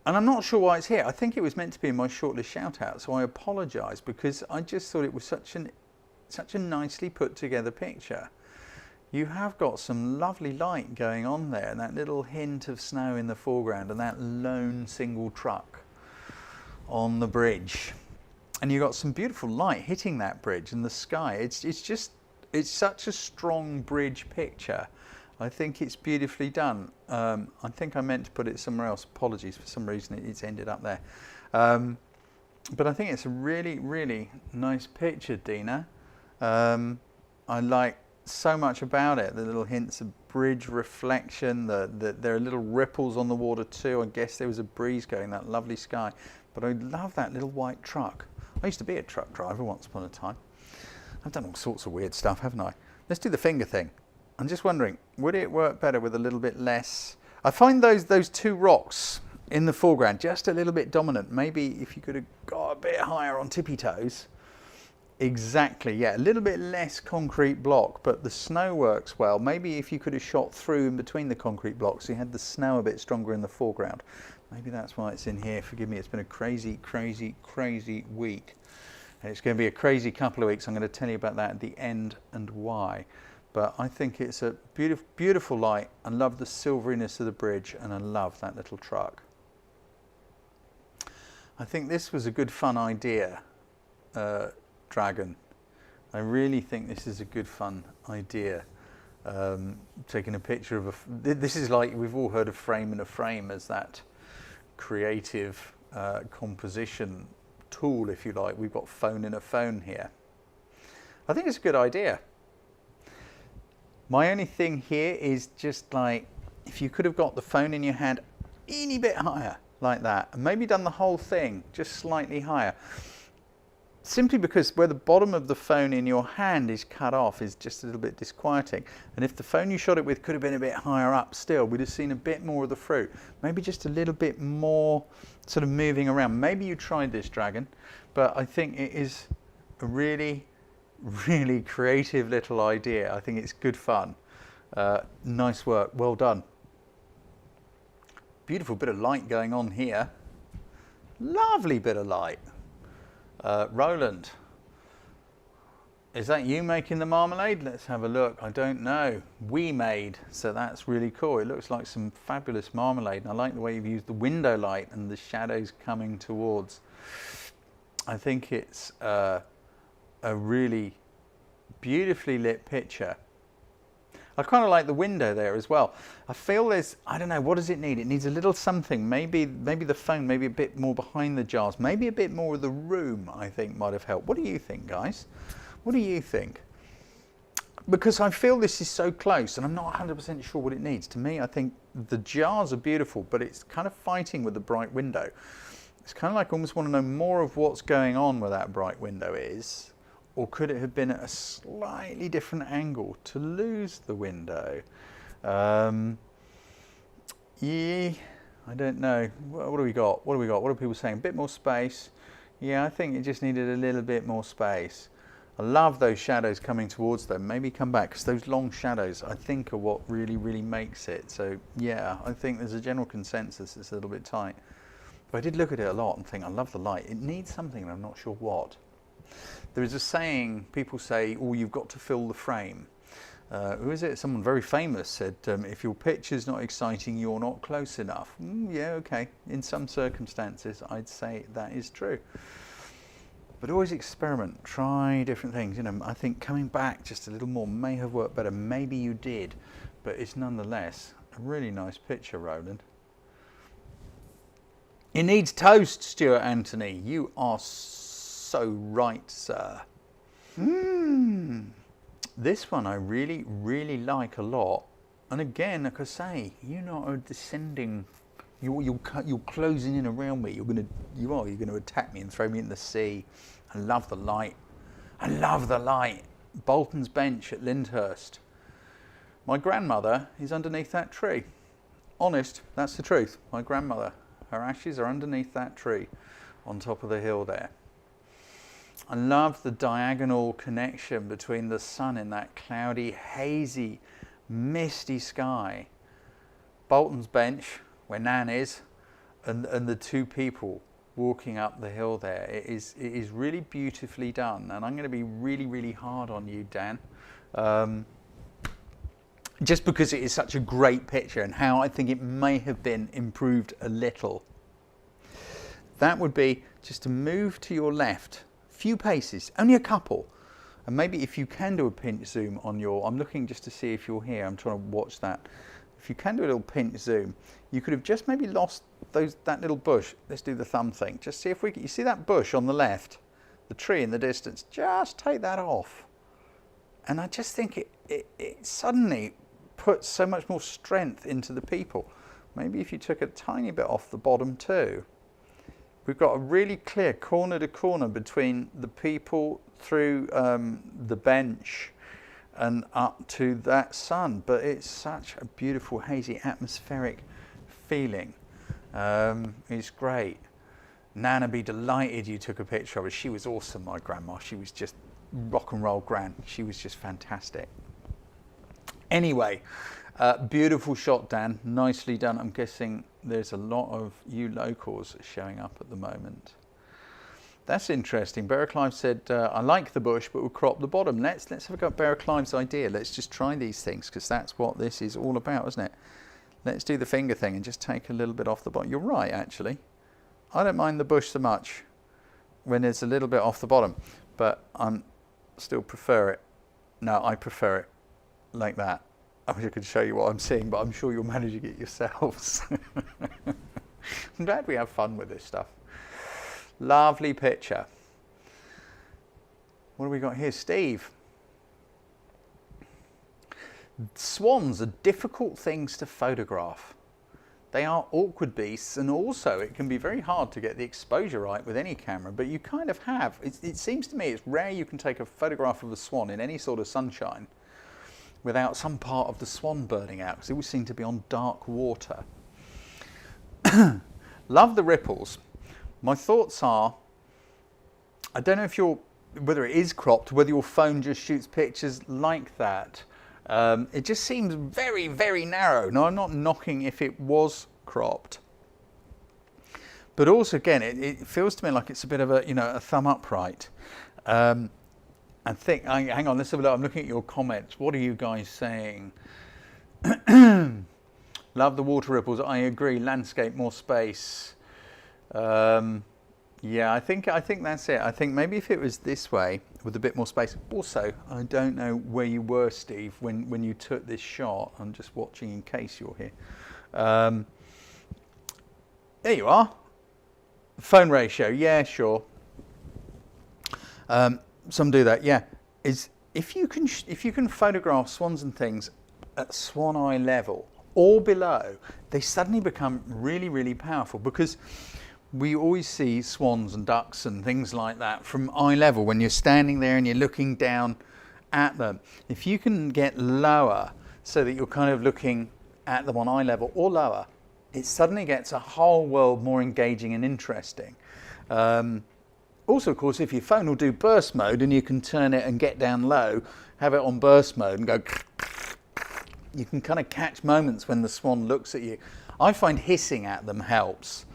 A: And I'm not sure why it's here. I think it was meant to be in my shortlist shout out, so I apologise, because I just thought it was such a nicely put together picture. You have got some lovely light going on there, and that little hint of snow in the foreground, and that lone single truck on the bridge. And you've got some beautiful light hitting that bridge and the sky. It's such a strong bridge picture. I think it's beautifully done. I think I meant to put it somewhere else. Apologies, for some reason it's ended up there. But I think it's a really, really nice picture, Dina. I like so much about it. The little hints of bridge reflection, there are little ripples on the water too. I guess there was a breeze going, that lovely sky. But I love that little white truck. I used to be a truck driver once upon a time. I've done all sorts of weird stuff, haven't I? Let's do the finger thing. I'm just wondering, would it work better with a little bit less? I find those two rocks in the foreground just a little bit dominant. Maybe if you could have got a bit higher on tippy toes. Exactly, yeah, a little bit less concrete block, but the snow works well. Maybe if you could have shot through in between the concrete blocks, so you had the snow a bit stronger in the foreground. Maybe that's why it's in here. Forgive me, it's been a crazy, crazy, crazy week. And it's going to be a crazy couple of weeks. I'm going to tell you about that at the end and why. But I think it's a beautiful, beautiful light. I love the silveriness of the bridge, and I love that little truck. I think this was a good fun idea, Dragon. I really think this is a good fun idea. Taking a picture of this is like, we've all heard of frame in a frame as that creative composition tool, if you like. We've got phone in a phone here. I think it's a good idea. My only thing here is just like, if you could have got the phone in your hand a teeny bit higher like that, and maybe done the whole thing just slightly higher, simply because where the bottom of the phone in your hand is cut off is just a little bit disquieting. And if the phone you shot it with could have been a bit higher up still, we'd have seen a bit more of the fruit. Maybe just a little bit more sort of moving around. Maybe you tried this, Dragon, but I think it is a really, really creative little idea. I think it's good fun. Nice work, well done. Beautiful bit of light going on here. Lovely bit of light. Roland, is that you making the marmalade? Let's have a look. I don't know. We made, so that's really cool. It looks like some fabulous marmalade, and I like the way you've used the window light and the shadows coming towards. I think it's a really beautifully lit picture. I kind of like the window there as well. I feel there's, I don't know, what does it need? It needs a little something. Maybe the phone, maybe a bit more behind the jars, maybe a bit more of the room, I think might have helped. What do you think, guys? What do you think? Because I feel this is so close and I'm not 100% sure what it needs. To me, I think the jars are beautiful, but it's kind of fighting with the bright window. It's kind of like I almost want to know more of what's going on where that bright window is, or could it have been at a slightly different angle to lose the window? Yeah, I don't know. What do we got? What do we got? What are people saying? A bit more space. Yeah, I think it just needed a little bit more space. I love those shadows coming towards them. Maybe come back, because those long shadows, I think, are what really, really makes it. So, yeah, I think there's a general consensus it's a little bit tight. But I did look at it a lot and think, I love the light. It needs something, and I'm not sure what. There is a saying, people say, oh, you've got to fill the frame. Who is it? Someone very famous said, if your picture's not exciting, you're not close enough. Yeah, okay. In some circumstances, I'd say that is true. But always experiment, try different things. You know, I think coming back just a little more may have worked better. Maybe you did, but it's nonetheless a really nice picture, Roland. It needs toast, Stuart Anthony. You are so right, sir. This one I really, really like a lot. And again, like I say, you know, are descending. You're closing in around me. You're gonna attack me and throw me in the sea. I love the light. I love the light. Bolton's Bench at Lyndhurst. My grandmother is underneath that tree. Honest, that's the truth. My grandmother, her ashes are underneath that tree on top of the hill there. I love the diagonal connection between the sun in that cloudy, hazy, misty sky. Bolton's Bench, where Nan is, and the two people walking up the hill there. It is really beautifully done, and I'm going to be really, really hard on you, Dan, just because it is such a great picture and how I think it may have been improved a little. That would be just to move to your left a few paces, only a couple, and maybe if you can do a pinch zoom on your, I'm looking just to see if you're here, I'm trying to watch that. If you can do a little pinch zoom, you could have just maybe lost that little bush. Let's do the thumb thing. Just see if we can, you see that bush on the left, the tree in the distance, just take that off. And I just think it suddenly puts so much more strength into the people. Maybe if you took a tiny bit off the bottom too. We've got a really clear corner to corner between the people through the bench and up to that sun, but it's such a beautiful hazy atmospheric feeling. It's great. Nana be delighted you took a picture of her. She was awesome, my grandma. She was just rock and roll gran. She was just fantastic. Anyway, beautiful shot, Dan. Nicely done. I'm guessing there's a lot of you locals showing up at the moment. That's interesting. Bear Clive said, I like the bush, but we'll crop the bottom. Let's have a go at Bear Clive's idea. Let's just try these things, because that's what this is all about, isn't it? Let's do the finger thing and just take a little bit off the bottom. You're right, actually. I don't mind the bush so much when there's a little bit off the bottom, but I still prefer it. No, I prefer it like that. I wish I could show you what I'm seeing, but I'm sure you're managing it yourselves. I'm glad we have fun with this stuff. Lovely picture. What have we got here? Steve. Swans are difficult things to photograph. They are awkward beasts, and also it can be very hard to get the exposure right with any camera, but you kind of have. It seems to me it's rare you can take a photograph of a swan in any sort of sunshine without some part of the swan burning out, because it always seem to be on dark water. Love the ripples. My thoughts are, I don't know whether it is cropped, whether your phone just shoots pictures like that. It just seems very, very narrow. Now, I'm not knocking if it was cropped. But also, again, it feels to me like it's a bit of a, a thumb upright. Hang on, let's have a look. I'm looking at your comments. What are you guys saying? Love the water ripples. I agree. Landscape, more space. Yeah, I think that's it. I think maybe if it was this way with a bit more space. Also, I don't know where you were, Steve, when you took this shot. I'm just watching in case you're here. There you are. Phone ratio. Yeah, sure. Some do that. Yeah, if you can photograph swans and things at swan eye level or below, they suddenly become really, really powerful, because we always see swans and ducks and things like that from eye level when you're standing there and you're looking down at them. If you can get lower so that you're kind of looking at them on eye level or lower, it suddenly gets a whole world more engaging and interesting. Also, of course, if your phone will do burst mode and you can turn it and get down low, have it on burst mode and go, you can kind of catch moments when the swan looks at you. I find hissing at them helps.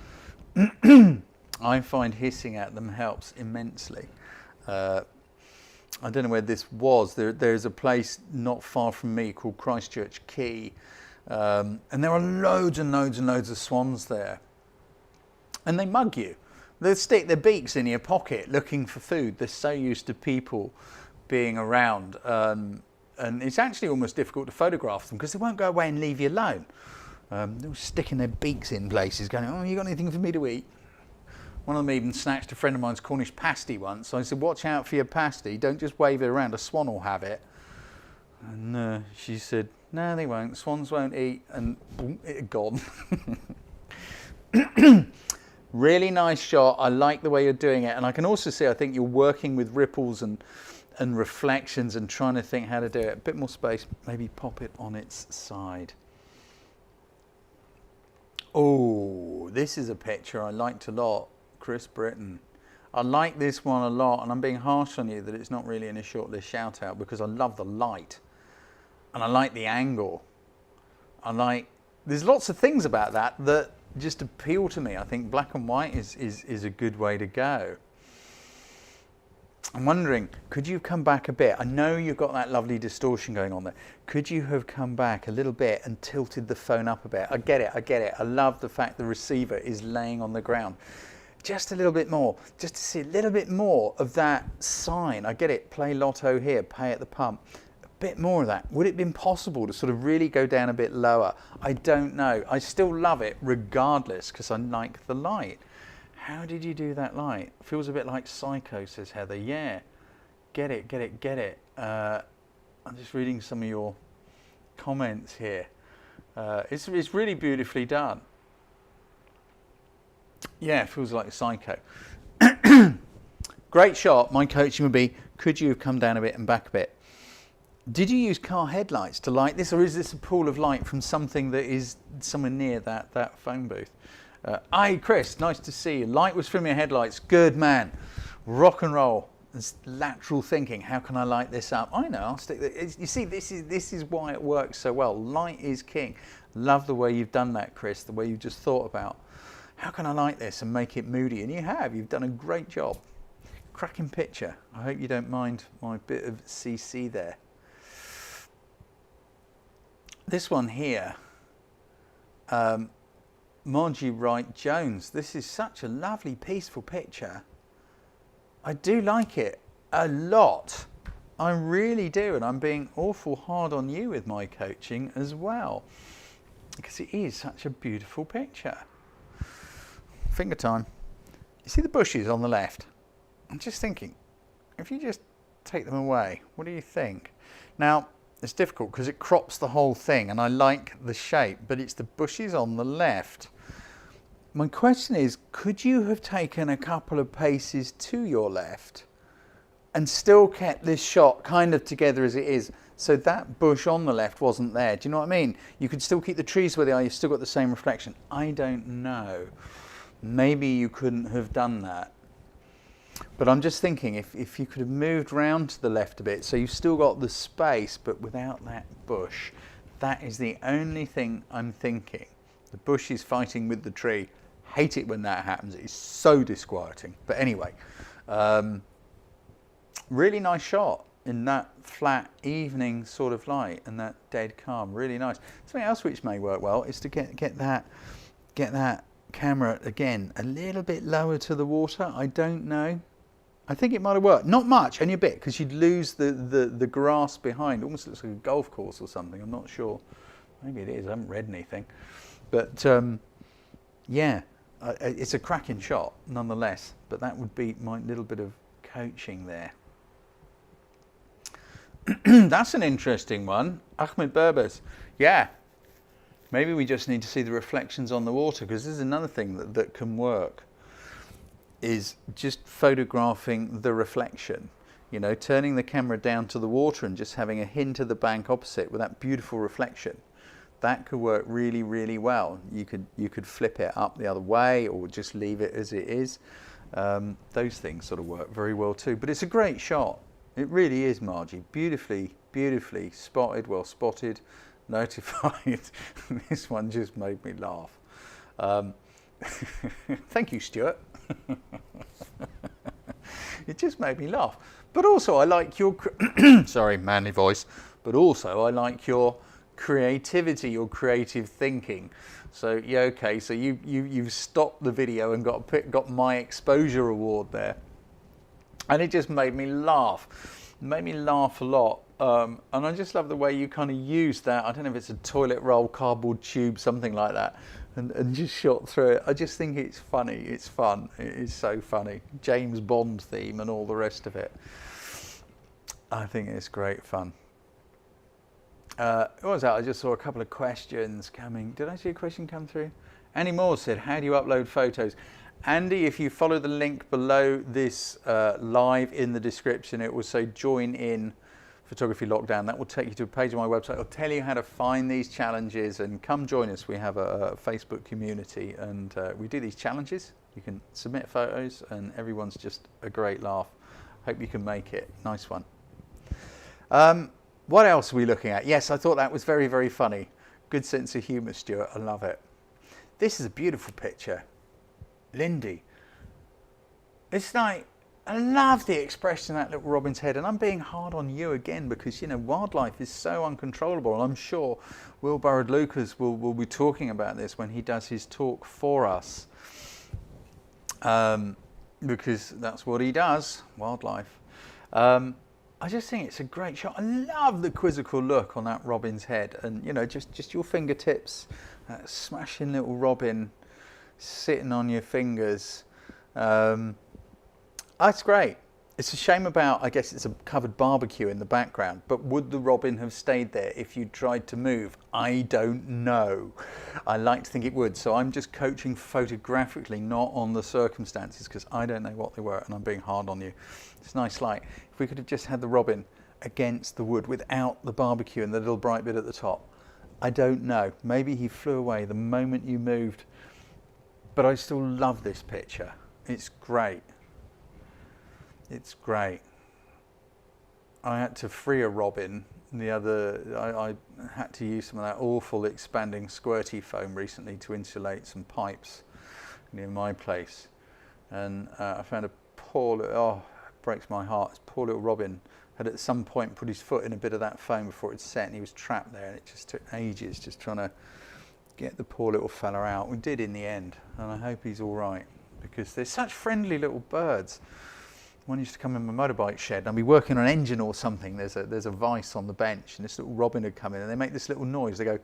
A: I find hissing at them helps immensely. I don't know where this was. There's a place not far from me called Christchurch Quay, and there are loads and loads and loads of swans there. And they mug you. They'll stick their beaks in your pocket looking for food. They're so used to people being around. And it's actually almost difficult to photograph them because they won't go away and leave you alone. They're sticking their beaks in places going, oh, you got anything for me to eat? One of them even snatched a friend of mine's Cornish pasty once. So I said, watch out for your pasty. Don't just wave it around. A swan will have it. And she said, no, they won't. Swans won't eat. And boom, it had gone. Really nice shot. I like the way you're doing it. And I can also see, I think you're working with ripples and reflections and trying to think how to do it. A bit more space. Maybe pop it on its side. Oh, this is a picture I liked a lot. Chris Britton. I like this one a lot, and I'm being harsh on you that it's not really in a shortlist shout out because I love the light and I like the angle. There's lots of things about that just appeal to me. I think black and white is a good way to go. I'm wondering, could you come back a bit? I know you've got that lovely distortion going on there. Could you have come back a little bit and tilted the phone up a bit? I get it. I love the fact the receiver is laying on the ground. Just a little bit more, just to see a little bit more of that sign. I get it, play lotto here, pay at the pump. A bit more of that. Would it have been possible to sort of really go down a bit lower? I don't know. I still love it regardless because I like the light. How did you do that light? Feels a bit like Psycho, says Heather. Yeah, get it. I'm just reading some of your comments here. It's really beautifully done. Yeah, it feels like Psycho. Great shot. My coaching would be, could you have come down a bit and back a bit? Did you use car headlights to light this, or is this a pool of light from something that is somewhere near that phone booth? Hi, Chris, nice to see you. Light was from your headlights. Good man. Rock and roll. It's lateral thinking. How can I light this up? I know. I'll stick. You see, this is why it works so well. Light is king. Love the way you've done that, Chris. The way you just thought about how can I light this and make it moody, and you have. You've done a great job. Cracking picture. I hope you don't mind my bit of CC there. This one here. Margie Wright Jones. This is such a lovely, peaceful picture. I do like it a lot. I really do, and I'm being awful hard on you with my coaching as well, because it is such a beautiful picture. Finger time. You see the bushes on the left? I'm just thinking, if you just take them away, what do you think? Now, it's difficult because it crops the whole thing, and I like the shape, but it's the bushes on the left. My question is, could you have taken a couple of paces to your left and still kept this shot kind of together as it is, so that bush on the left wasn't there? Do you know what I mean? You could still keep the trees where they are, you've still got the same reflection. I don't know. Maybe you couldn't have done that. But I'm just thinking, if you could have moved round to the left a bit, so you've still got the space, but without that bush. That is the only thing I'm thinking. The bush is fighting with the tree. Hate it when that happens. It is so disquieting. But anyway, really nice shot in that flat evening sort of light and that dead calm. Really nice. Something else which may work well is to get that camera again a little bit lower to the water. I don't know. I think it might have worked. Not much, only a bit, because you'd lose the grass behind. It almost looks like a golf course or something. I'm not sure. Maybe it is. I haven't read anything. But yeah, it's a cracking shot nonetheless. But that would be my little bit of coaching there. That's an interesting one. Ahmed Berbers. Yeah. Maybe we just need to see the reflections on the water, because this is another thing that can work. is just photographing the reflection, you know, turning the camera down to the water and just having a hint of the bank opposite with that beautiful reflection. That could work really, really well. You could flip it up the other way or just leave it as it is. Those things sort of work very well too. But it's a great shot. It really is, Margie. Beautifully, beautifully spotted, well spotted, notified. This one just made me laugh. Thank you, Stuart. It just made me laugh. But also I like your, sorry, manly voice, but also I like your creativity, your creative thinking. So yeah, okay, so you've stopped the video and got my exposure award there. And it just made me laugh. It made me laugh a lot. And I just love the way you kind of use that. I don't know if it's a toilet roll, cardboard tube, something like that, and just shot through it. I just think it's funny. It's fun. It is so funny. James Bond theme and all the rest of it. I think it's great fun. What was that? I just saw a couple of questions coming. Did I see a question come through? Andy Moore said, how do you upload photos? Andy, if you follow the link below this live in the description, it will say join in photography lockdown. That will take you to a page on my website. It'll tell you how to find these challenges and come join us. We have a Facebook community and we do these challenges. You can submit photos and everyone's just a great laugh. Hope you can make it. Nice one. What else are we looking at? Yes, I thought that was very, very funny. Good sense of humour, Stuart. I love it. This is a beautiful picture. Lindy. It's like, I love the expression of that little robin's head, and I'm being hard on you again because, you know, wildlife is so uncontrollable, and I'm sure Will Burrard-Lucas will be talking about this when he does his talk for us, because that's what he does, wildlife. I just think it's a great shot. I love the quizzical look on that robin's head, and, you know, just your fingertips, that smashing little robin sitting on your fingers. That's great. It's a shame about, I guess it's a covered barbecue in the background, but would the robin have stayed there if you tried to move? I don't know. I like to think it would, so I'm just coaching photographically, not on the circumstances, because I don't know what they were and I'm being hard on you. It's a nice light. If we could have just had the robin against the wood without the barbecue and the little bright bit at the top, I don't know. Maybe he flew away the moment you moved, but I still love this picture. It's great. It's great. I had to free a robin I had to use some of that awful expanding squirty foam recently to insulate some pipes near my place, and I found a poor little, oh, it breaks my heart, this poor little robin had at some point put his foot in a bit of that foam before it set, and he was trapped there, and it just took ages just trying to get the poor little fella out. We did in the end, and I hope he's all right, because they're such friendly little birds. One used to come in my motorbike shed, and I'd be working on an engine or something. There's a vice on the bench, and this little robin would come in, and they make this little noise. They go,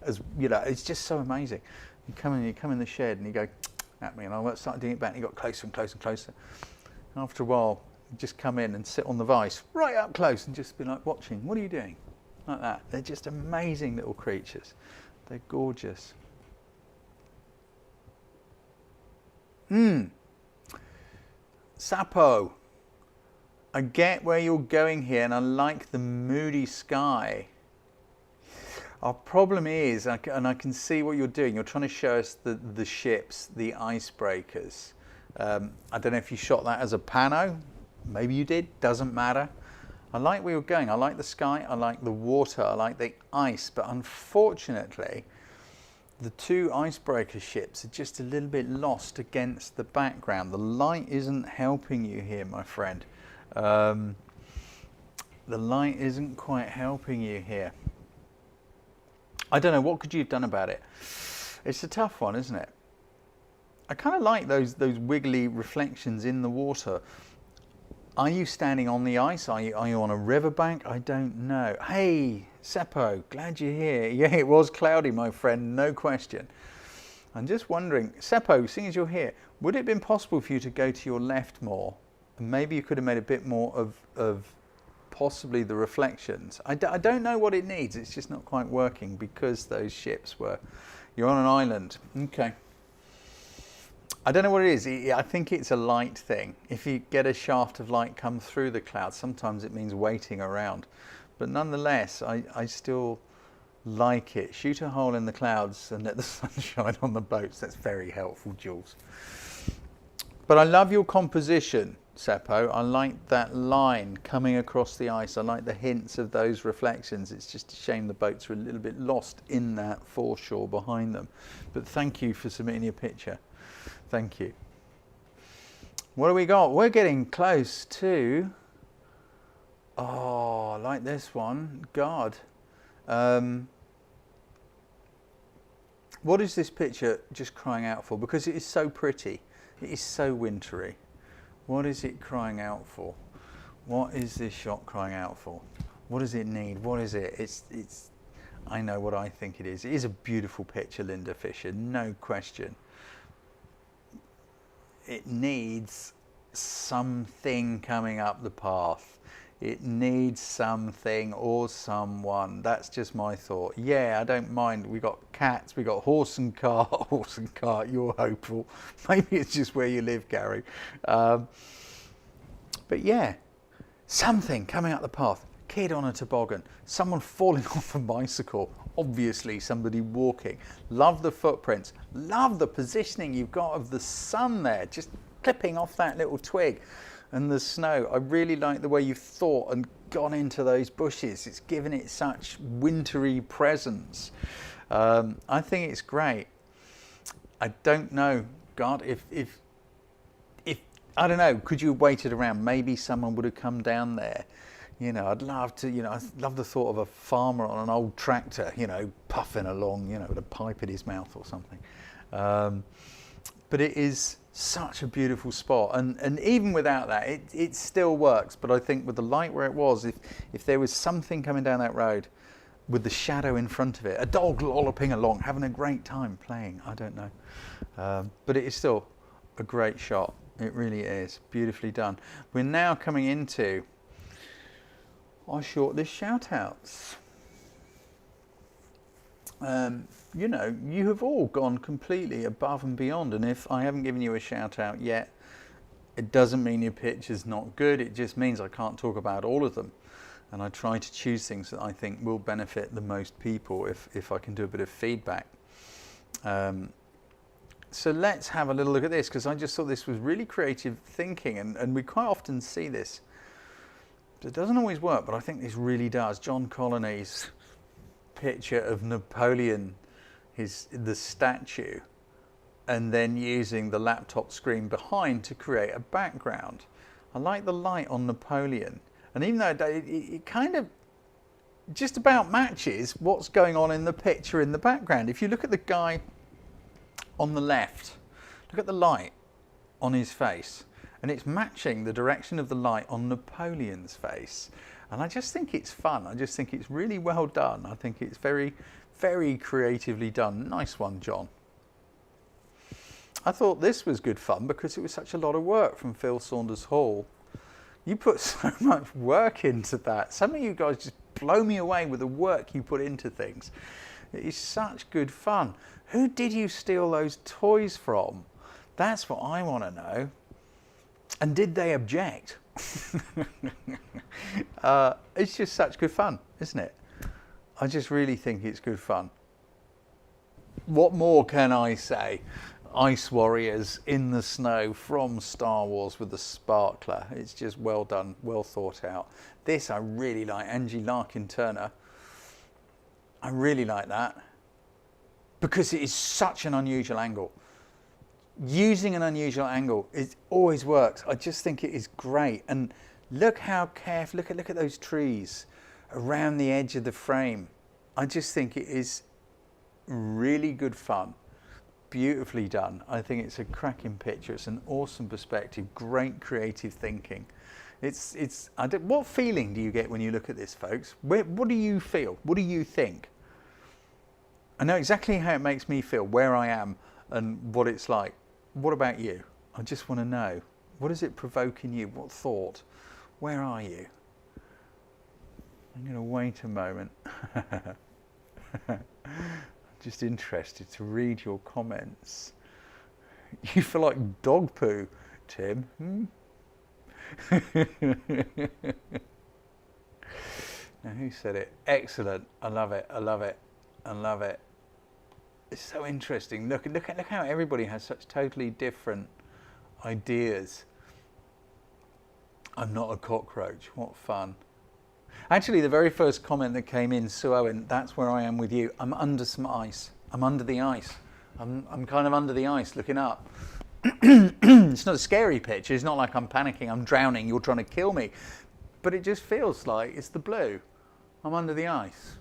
A: as you know, it's just so amazing. You come in the shed, and you go at me, and I started doing it back, and he got closer and closer and closer. And after a while, you just come in and sit on the vice, right up close, and just be like watching. What are you doing? Like that. They're just amazing little creatures. They're gorgeous. Sapo, I get where you're going here, and I like the moody sky. Our problem is, and I can see what you're doing, you're trying to show us the ships, the icebreakers. I don't know if you shot that as a pano, maybe you did, doesn't matter. I like where you're going, I like the sky, I like the water, I like the ice, but unfortunately, the two icebreaker ships are just a little bit lost against the background. The light isn't helping you here, my friend. The light isn't quite helping you here. I don't know, what could you have done about it? It's a tough one, isn't it? I kind of like those wiggly reflections in the water. Are you standing on the ice? Are you on a riverbank? I don't know. Hey, Seppo, glad you're here. Yeah, it was cloudy, my friend, no question. I'm just wondering, Seppo, seeing as you're here, would it have been possible for you to go to your left more? And maybe you could have made a bit more of possibly the reflections. I don't know what it needs. It's just not quite working because those ships were... You're on an island. Okay. I don't know what it is. I think it's a light thing. If you get a shaft of light come through the clouds, sometimes it means waiting around. But nonetheless, I still like it. Shoot a hole in the clouds and let the sun shine on the boats. That's very helpful, Jules. But I love your composition, Seppo. I like that line coming across the ice. I like the hints of those reflections. It's just a shame the boats are a little bit lost in that foreshore behind them. But thank you for submitting your picture. Thank you. What do we got? We're getting close to... Oh, I like this one. God. What is this picture just crying out for? Because it is so pretty. It is so wintry. What is it crying out for? What is this shot crying out for? What does it need? What is it? It's. I know what I think it is. It is a beautiful picture, Linda Fisher, no question. It needs something coming up the path. It needs something or someone. That's just my thought. Yeah, I don't mind. We got cats, we got horse and cart. Horse and cart, you're hopeful. Maybe it's just where you live, Gary. But yeah, something coming up the path. Kid on a toboggan. Someone falling off a bicycle. Obviously somebody walking. Love the footprints. Love the positioning you've got of the sun there. Just clipping off that little twig. And the snow. I really like the way you've thought and gone into those bushes. It's given it such wintry presence. I think it's great. I don't know, God, if I don't know, could you have waited around? Maybe someone would have come down there. You know, I'd love to, I love the thought of a farmer on an old tractor, puffing along, with a pipe in his mouth or something. But it is such a beautiful spot, and even without that it still works. But I think with the light where it was, if there was something coming down that road with the shadow in front of it, a dog lolloping along having a great time playing, I don't know, but it is still a great shot. It really is beautifully done. We're now coming into our shortlist shout outs. You have all gone completely above and beyond, and if I haven't given you a shout out yet, it doesn't mean your picture's not good. It just means I can't talk about all of them, and I try to choose things that I think will benefit the most people if I can do a bit of feedback. So let's have a little look at this, because I just thought this was really creative thinking, and we quite often see this. It doesn't always work, but I think this really does. John Colony's picture of Napoleon, the statue, and then using the laptop screen behind to create a background. I like the light on Napoleon, and even though it kind of just about matches what's going on in the picture in the background. If you look at the guy on the left, look at the light on his face, and it's matching the direction of the light on Napoleon's face. And I just think it's fun. I just think it's really well done. I think it's very, very creatively done. Nice one, John. I thought this was good fun because it was such a lot of work from Phil Saunders Hall. You put so much work into that. Some of you guys just blow me away with the work you put into things. It is such good fun. Who did you steal those toys from? That's what I want to know. And did they object? It's just such good fun, isn't it? I just really think it's good fun. What more can I say? Ice warriors in the snow from Star Wars with the sparkler. It's just well done, well thought out. This I really like. Angie Larkin Turner. I really like that because it is such an unusual angle. Using an unusual angle, it always works. I just think it is great. And look how careful, look at those trees around the edge of the frame. I just think it is really good fun. Beautifully done. I think it's a cracking picture. It's an awesome perspective. Great creative thinking. What feeling do you get when you look at this, folks? What do you feel? What do you think? I know exactly how it makes me feel, where I am and what it's like. What about you? I just want to know. What is it provoking you? What thought? Where are you? I'm going to wait a moment. Just interested to read your comments. You feel like dog poo, Tim. Now, who said it? Excellent. I love it. I love it. I love it. It's so interesting. Look how everybody has such totally different ideas. I'm not a cockroach. What fun. Actually, the very first comment that came in, Sue Owen, that's where I am with you. I'm under some ice. I'm under the ice. I'm kind of under the ice looking up. It's not a scary picture. It's not like I'm panicking, I'm drowning, you're trying to kill me. But it just feels like it's the blue. I'm under the ice.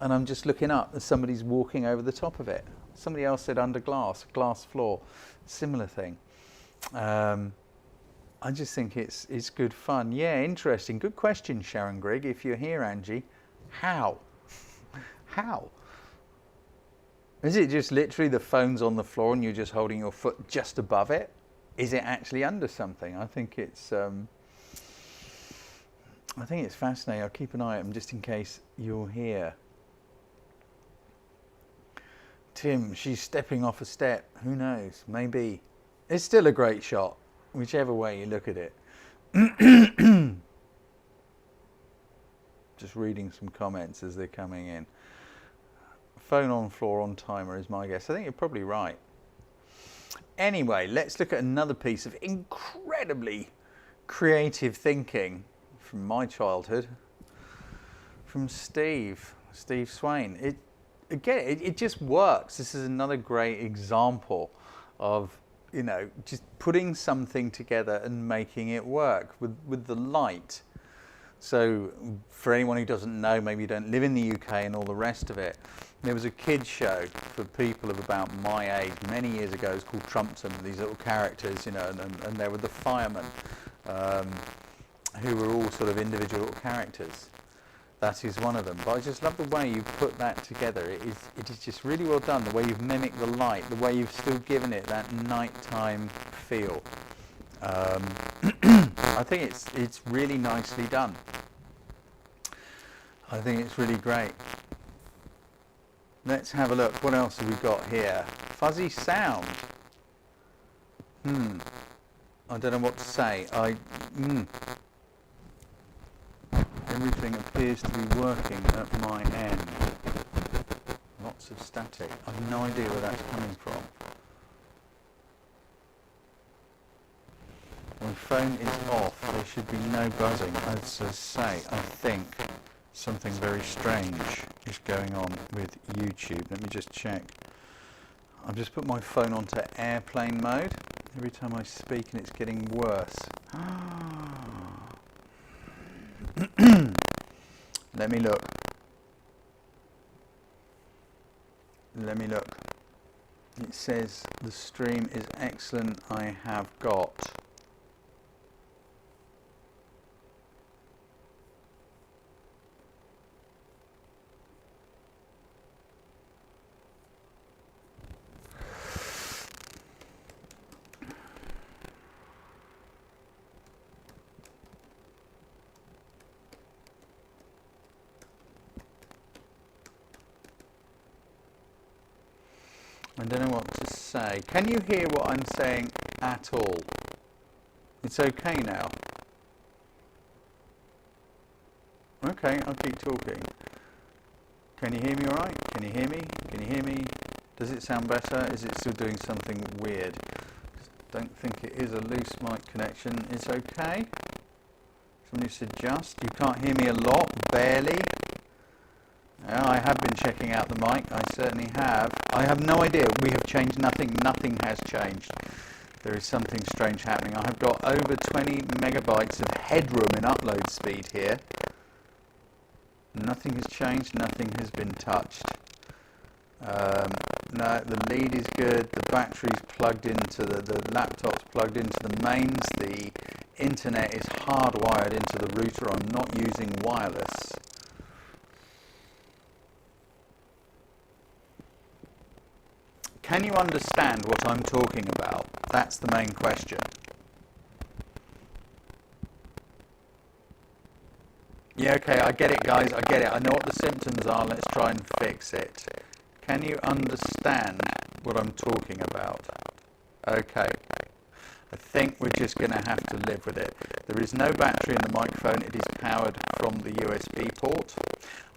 A: And I'm just looking up as somebody's walking over the top of it. Somebody else said under glass floor. Similar thing. I just think it's good fun. Yeah, interesting. Good question, Sharon Grigg. If you're here, Angie, how? How? Is it just literally the phone's on the floor and you're just holding your foot just above it? Is it actually under something? I think it's fascinating. I'll keep an eye on them just in case you're here. Tim, she's stepping off a step. Who knows? Maybe. It's still a great shot, whichever way you look at it. Just reading some comments as they're coming in. Phone on floor on timer is my guess. I think you're probably right. Anyway, let's look at another piece of incredibly creative thinking from my childhood, from Steve Swain. It just works. This is another great example of, you know, just putting something together and making it work with the light. So for anyone who doesn't know, maybe you don't live in the UK and all the rest of it, there was a kids show for people of about my age many years ago. It was called Trumpton, these little characters, you know, and there were the firemen who were all sort of individual little characters. That is one of them. But I just love the way you put that together. It is just really well done, the way you've mimicked the light, the way you've still given it that nighttime feel. I think it's really nicely done. I think it's really great. Let's have a look. What else have we got here? Fuzzy sound. I don't know what to say. Everything appears to be working at my end. Lots of static. I have no idea where that's coming from. My phone is off. There should be no buzzing. As I say, I think something very strange is going on with YouTube. Let me just check. I've just put my phone onto airplane mode. Every time I speak and it's getting worse. Let me look. Let me look. It says the stream is excellent. I have got. I don't know what to say. Can you hear what I'm saying at all? It's okay now. Okay, I'll keep talking. Can you hear me all right? Can you hear me? Can you hear me? Does it sound better? Is it still doing something weird? Don't think it is a loose mic connection. It's okay. Somebody said just. You can't hear me a lot, barely. Yeah, I have been checking out the mic. I certainly have. I have no idea. We have changed nothing. Nothing has changed. There is something strange happening. I have got over 20 megabytes of headroom in upload speed here. Nothing has changed. Nothing has been touched. No, the lead is good. The battery's plugged into the laptop's plugged into the mains. The internet is hardwired into the router. I'm not using wireless. Can you understand what I'm talking about? That's the main question. Yeah, okay, I get it, guys. I get it. I know what the symptoms are. Let's try and fix it. Can you understand what I'm talking about? Okay. I think we're just going to have to live with it. There is no battery in the microphone. It is powered from the USB port.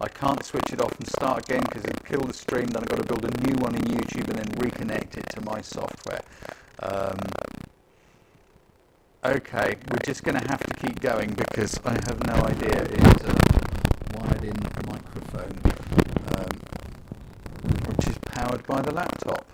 A: I can't switch it off and start again because it'll kill the stream. Then I've got to build a new one in YouTube and then reconnect it to my software. Okay, we're just going to have to keep going because I have no idea. It's a wired-in microphone, which is powered by the laptop.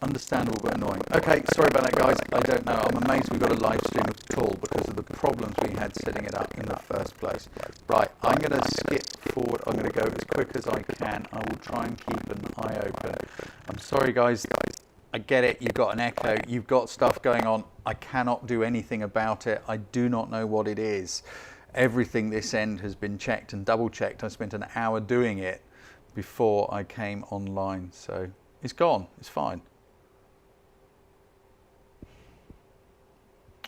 A: Understandable but annoying. Okay, sorry about that, guys. I don't know. I'm amazed we got a live stream at all because of the problems we had setting it up in the first place. Right, I'm going to skip forward. I'm going to go as quick as I can. I will try and keep an eye open. I'm sorry, guys. I get it. You've got an echo. You've got stuff going on. I cannot do anything about it. I do not know what it is. Everything this end has been checked and double checked. I spent an hour doing it before I came online. So it's gone. It's fine.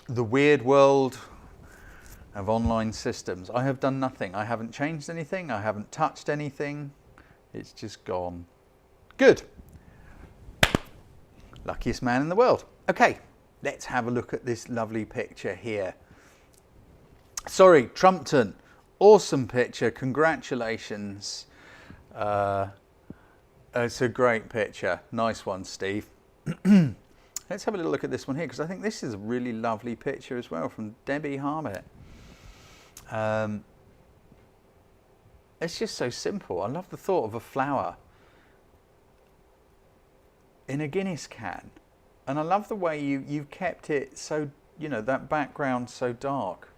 A: The weird world of online systems. I have done nothing. I haven't changed anything. I haven't touched anything. It's just gone. Good. Luckiest man in the world. Okay, let's have a look at this lovely picture here. Sorry, Trumpton. Awesome picture. Congratulations. It's a great picture. Nice one, Steve. Let's have a little look at this one here because I think this is a really lovely picture as well from Debbie Harmett. It's just so simple. I love the thought of a flower in a Guinness can. And I love the way you've kept it so, you know, that background so dark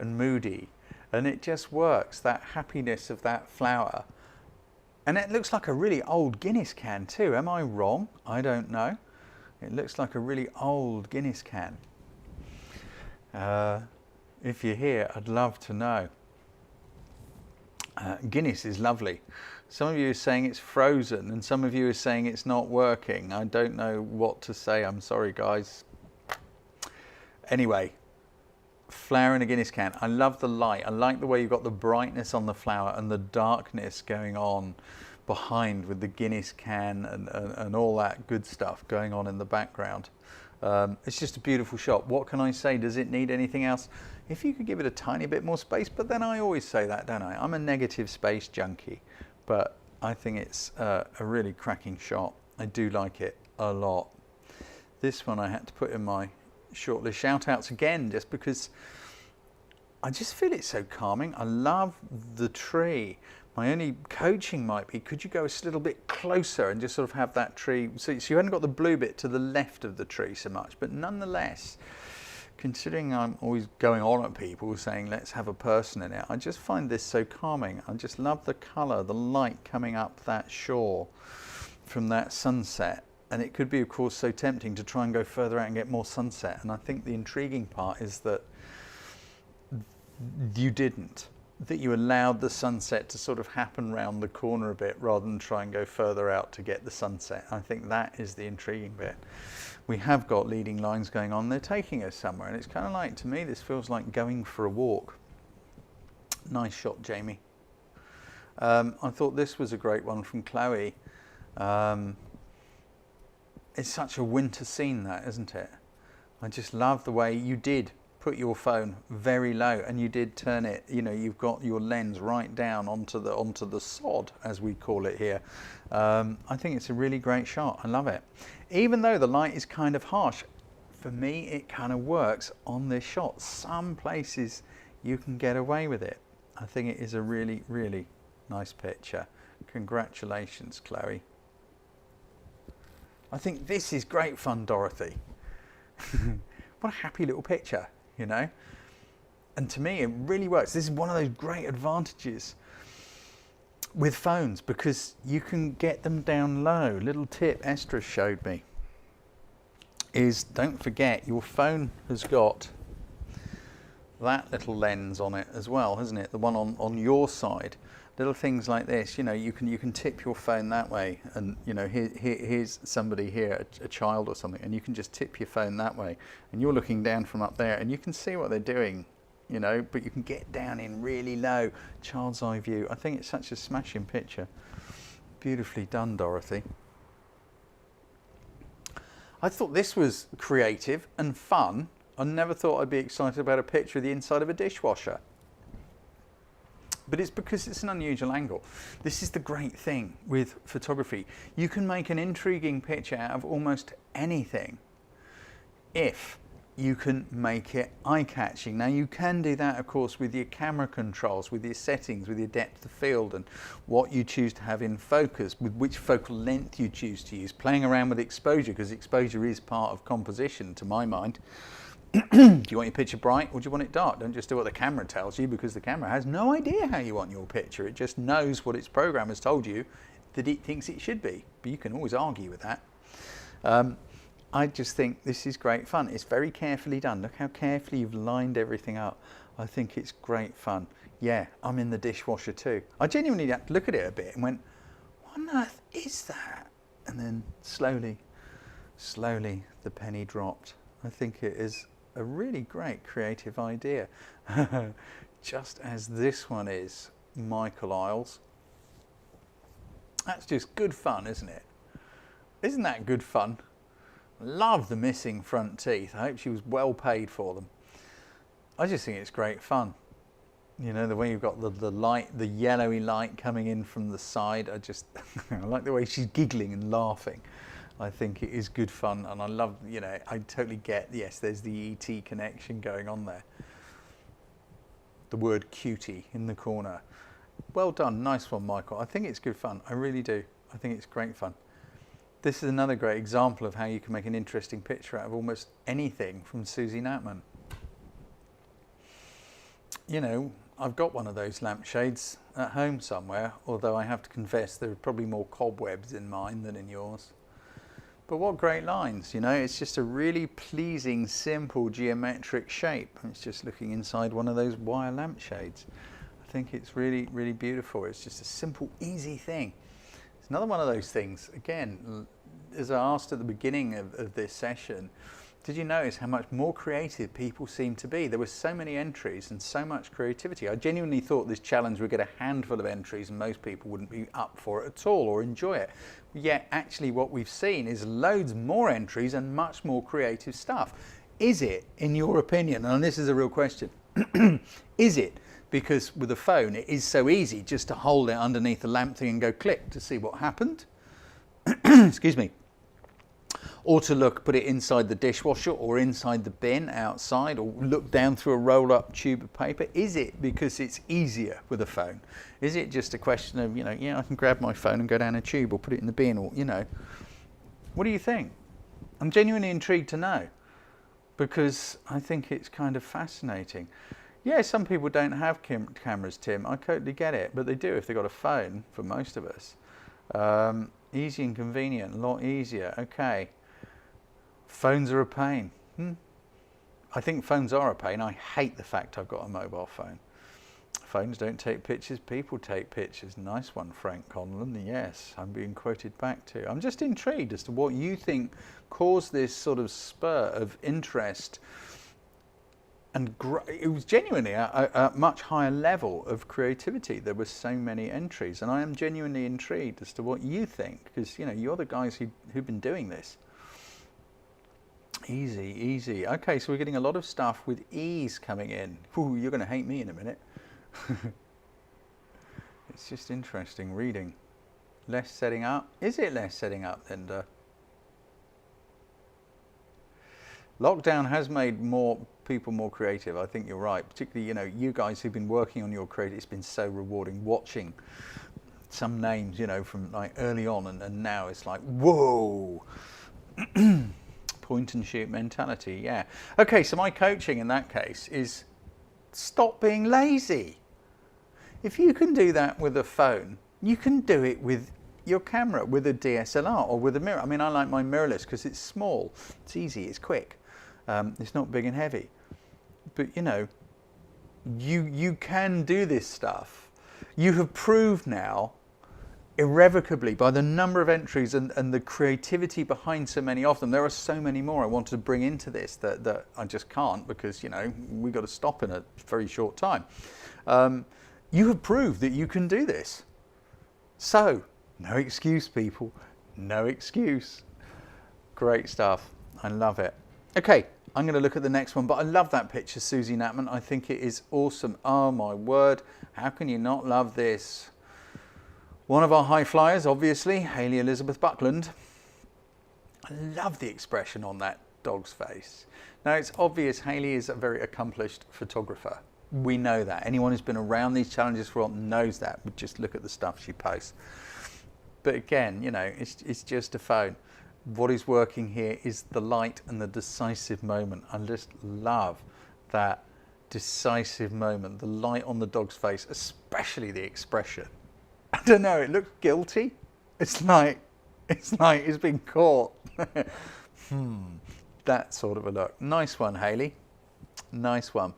A: and moody. And it just works, that happiness of that flower. And it looks like a really old Guinness can too. Am I wrong? I don't know. It looks like a really old Guinness can. If you're here, I'd love to know. Guinness is lovely. Some of you are saying it's frozen and some of you are saying it's not working. I don't know what to say. I'm sorry, guys. Anyway, flower in a Guinness can. I love the light. I like the way you've got the brightness on the flower and the darkness going on behind with the Guinness can and all that good stuff going on in the background. It's just a beautiful shot. What can I say? Does it need anything else? If you could give it a tiny bit more space, but then I always say that, don't I? I'm a negative space junkie, but I think it's a really cracking shot. I do like it a lot. This one I had to put in my shortlist. Shout outs again, just because I just feel it's so calming. I love the tree. My only coaching might be, could you go a little bit closer and just sort of have that tree, so you haven't got the blue bit to the left of the tree so much, but nonetheless, considering I'm always going on at people saying let's have a person in it, I just find this so calming. I just love the colour, the light coming up that shore from that sunset. And it could be, of course, so tempting to try and go further out and get more sunset. And I think the intriguing part is that you didn't. That you allowed the sunset to sort of happen round the corner a bit rather than try and go further out to get the sunset. I think that is the intriguing bit. We have got leading lines going on. They're taking us somewhere. And it's kind of like, to me, this feels like going for a walk. Nice shot, Jamie. I thought this was a great one from Chloe. It's such a winter scene, that, isn't it? I just love the way you did put your phone very low and you did turn it, you know, you've got your lens right down onto the sod, as we call it here. I think it's a really great shot. I love it. Even though the light is kind of harsh, for me it kind of works on this shot. Some places you can get away with it. I think it is a really, really nice picture. Congratulations, Chloe. I think this is great fun, Dorothy. What a happy little picture, you know? And to me, it really works. This is one of those great advantages with phones because you can get them down low. Little tip Estra showed me is, don't forget, your phone has got that little lens on it as well, hasn't it? The one on your side. Little things like this, you know, you can tip your phone that way, and you know, here's somebody here, a child or something, and you can just tip your phone that way, and you're looking down from up there, and you can see what they're doing, you know, but you can get down in really low child's eye view. I think it's such a smashing picture. Beautifully done, Dorothy. I thought this was creative and fun. I never thought I'd be excited about a picture of the inside of a dishwasher. But it's because it's an unusual angle. This is the great thing with photography. You can make an intriguing picture out of almost anything if you can make it eye-catching. Now you can do that, of course, with your camera controls, with your settings, with your depth of field and what you choose to have in focus, with which focal length you choose to use, playing around with exposure, because exposure is part of composition to my mind. Do you want your picture bright or do you want it dark? Don't just do what the camera tells you, because the camera has no idea how you want your picture. It just knows what its program has told you that it thinks it should be. But you can always argue with that. I just think this is great fun. It's very carefully done. Look how carefully you've lined everything up. I think it's great fun. Yeah, I'm in the dishwasher too. I genuinely had to look at it a bit and went, what on earth is that? And then slowly the penny dropped. I think it is a really great creative idea. Just as this one is, Michael Isles. That's just good fun, isn't it? Isn't that good fun? Love the missing front teeth. I hope she was well paid for them. I just think it's great fun. You know, the way you've got the light, the yellowy light coming in from the side. I like the way she's giggling and laughing. I think it is good fun, and I love, you know, I totally get, yes, there's the ET connection going on there. The word cutie in the corner. Well done, nice one, Michael. I think it's good fun, I really do. I think it's great fun. This is another great example of how you can make an interesting picture out of almost anything from Susie Natman. You know, I've got one of those lampshades at home somewhere, although I have to confess there are probably more cobwebs in mine than in yours. But what great lines, you know, it's just a really pleasing, simple geometric shape. It's just looking inside one of those wire lampshades. I think it's really, really beautiful. It's just a simple, easy thing. It's another one of those things, again, as I asked at the beginning of this session, did you notice how much more creative people seem to be? There were so many entries and so much creativity. I genuinely thought this challenge would get a handful of entries and most people wouldn't be up for it at all or enjoy it. Yet actually what we've seen is loads more entries and much more creative stuff. Is it, in your opinion, and this is a real question, is it because with a phone it is so easy just to hold it underneath the lamp thing and go click to see what happened? Excuse me. Or to put it inside the dishwasher or inside the bin outside, or look down through a roll-up tube of paper? Is it because it's easier with a phone? Is it just a question of, you know, yeah, I can grab my phone and go down a tube or put it in the bin, or, you know, what do you think? I'm genuinely intrigued to know, because I think it's kind of fascinating. Yeah, some people don't have cameras, Tim, I totally get it, but they do if they've got a phone, for most of us. Easy and convenient, a lot easier, okay. Phones are a pain. I think phones are a pain. I hate the fact I've got a mobile phone. Phones don't take pictures, people take pictures. Nice one, Frank Conlon. Yes, I'm being quoted back to. I'm just intrigued as to what you think caused this sort of spur of interest. And it was genuinely a much higher level of creativity. There were so many entries, and I am genuinely intrigued as to what you think, because, you know, you're the guys who've been doing this. Easy, easy. Okay, so we're getting a lot of stuff with ease coming in. Ooh, you're going to hate me in a minute. It's just interesting reading. Less setting up. Is it less setting up, Linda? Lockdown has made people more creative. I think you're right. Particularly, you know, you guys who've been working on your creative, it's been so rewarding watching some names, you know, from like early on and now it's like, whoa. Point and shoot mentality, yeah. Okay, so my coaching in that case is stop being lazy. If you can do that with a phone, you can do it with your camera, with a DSLR or with a mirror. I mean, I like my mirrorless because it's small, it's easy, it's quick. It's not big and heavy. But, you know, you can do this stuff. You have proved now irrevocably by the number of entries and the creativity behind so many of them. There are so many more I wanted to bring into this that I just can't, because, you know, we've got to stop in a very short time. You have proved that you can do this. So No excuse, people. No excuse. Great stuff. I love it. Okay, I'm going to look at the next one, but I love that picture, Susie Natman. I think it is awesome. Oh my word. How can you not love this? One of our high flyers, obviously, Hayley Elizabeth Buckland. I love the expression on that dog's face. Now, it's obvious Hayley is a very accomplished photographer. We know that. Anyone who's been around these challenges for a while knows that. We just look at the stuff she posts. But again, you know, it's just a phone. What is working here is the light and the decisive moment. I just love that decisive moment, the light on the dog's face, especially the expression. I don't know, it looks guilty. It's like it's been caught. That sort of a look. Nice one, Hayley. Nice one.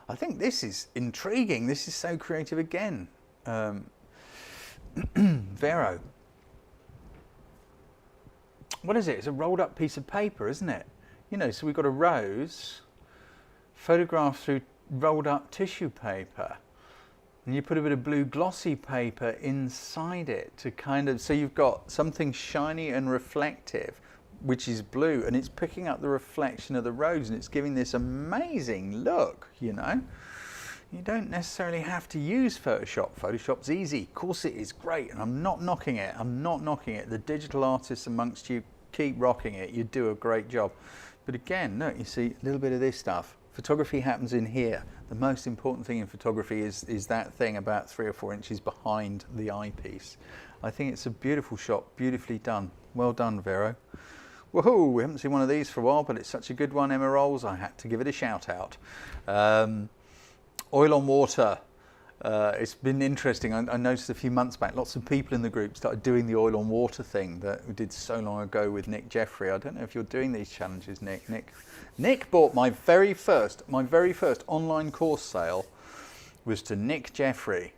A: I think this is intriguing. This is so creative again. Vero. What is it? It's a rolled up piece of paper, isn't it? You know, so we've got a rose photographed through rolled up tissue paper. And you put a bit of blue glossy paper inside it to kind of, so you've got something shiny and reflective, which is blue, and it's picking up the reflection of the rose, and it's giving this amazing look, you know. You don't necessarily have to use Photoshop. Photoshop's easy. Of course it is great, and I'm not knocking it. I'm not knocking it. The digital artists amongst you, keep rocking it. You do a great job. But again, look, you see a little bit of this stuff. Photography happens in here. The most important thing in photography is that thing about 3 or 4 inches behind the eyepiece. I think it's a beautiful shot, beautifully done. Well done, Vero. Woohoo, we haven't seen one of these for a while, but it's such a good one, Emma Rolls. I had to give it a shout out. Oil on water. It's been interesting. I noticed a few months back, lots of people in the group started doing the oil on water thing that we did so long ago with Nick Jeffrey. I don't know if you're doing these challenges, Nick. Nick bought my very first online course sale was to Nick Jeffrey.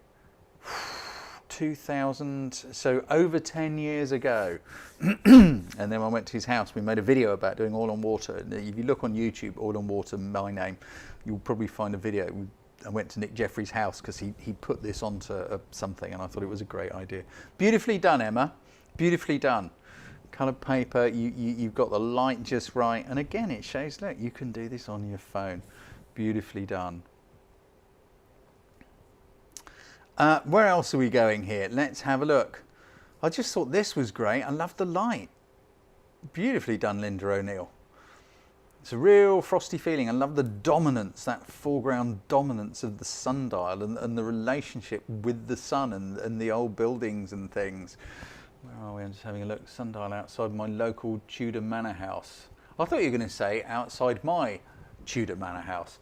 A: 2000, so over 10 years ago. And then I went to his house. We made a video about doing oil on water. If you look on YouTube, oil on water, my name, you'll probably find a video. I went to Nick Jeffrey's house because he put this onto something, and I thought it was a great idea. Beautifully done, Emma. Beautifully done. Coloured paper, you've got the light just right. And again, it shows, look, you can do this on your phone. Beautifully done. Where else are we going here? Let's have a look. I just thought this was great. I love the light. Beautifully done, Linda O'Neill. It's a real frosty feeling. I love the dominance, that foreground dominance of the sundial and the relationship with the sun and the old buildings and things. Where are we? I'm just having a look. Sundial outside my local Tudor manor house. I thought you were going to say outside my Tudor manor house.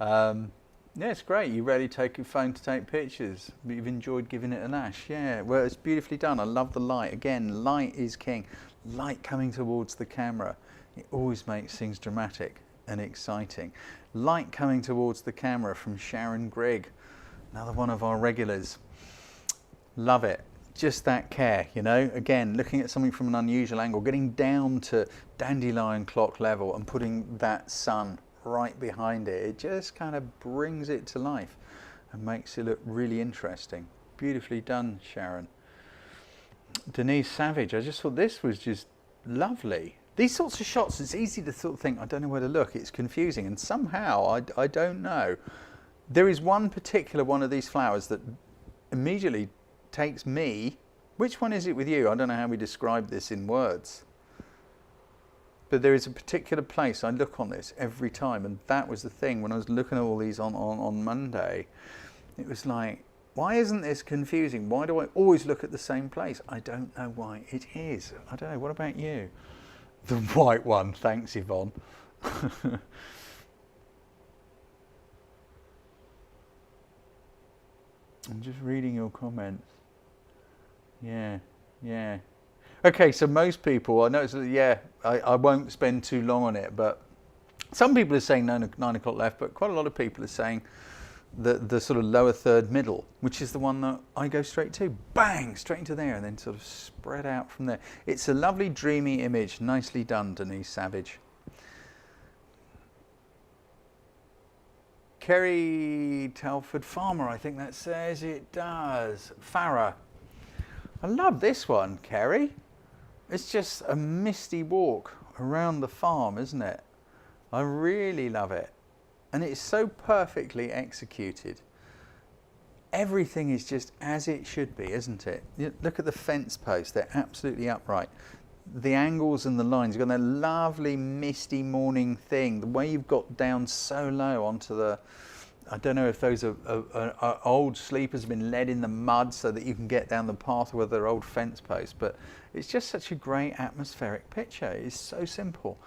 A: Yeah, it's great. You rarely take your phone to take pictures, but you've enjoyed giving it a lash. Yeah, well, it's beautifully done. I love the light. Again, light is king. Light coming towards the camera. It always makes things dramatic and exciting. Light coming towards the camera from Sharon Grigg, another one of our regulars. Love it. Just that care, you know. Again, looking at something from an unusual angle, getting down to dandelion clock level and putting that sun right behind it. It just kind of brings it to life and makes it look really interesting. Beautifully done, Sharon. Denise Savage, I just thought this was just lovely. These sorts of shots, it's easy to sort of think, I don't know where to look, it's confusing, and somehow, I don't know. There is one particular one of these flowers that immediately takes me. Which one is it with you? I don't know how we describe this in words. But there is a particular place I look on this every time, and that was the thing when I was looking at all these on Monday. It was like, why isn't this confusing? Why do I always look at the same place? I don't know why it is. I don't know. What about you? The white one. Thanks, Yvonne. I'm just reading your comments. Yeah. Okay, so most people, I noticed that, yeah, I won't spend too long on it, but some people are saying 9 o'clock left, but quite a lot of people are saying the sort of lower third middle, which is the one that I go straight to. Bang! Straight into there and then sort of spread out from there. It's a lovely, dreamy image. Nicely done, Denise Savage. Kerry Telford Farmer, I think that says it does. Farah. I love this one, Kerry. It's just a misty walk around the farm, isn't it? I really love it. And it's so perfectly executed. Everything is just as it should be, isn't it? Look at the fence posts, they're absolutely upright. The angles and the lines, you've got that lovely misty morning thing. The way you've got down so low onto the, I don't know if those are old sleepers have been led in the mud so that you can get down the path with their old fence posts, but it's just such a great atmospheric picture. It's so simple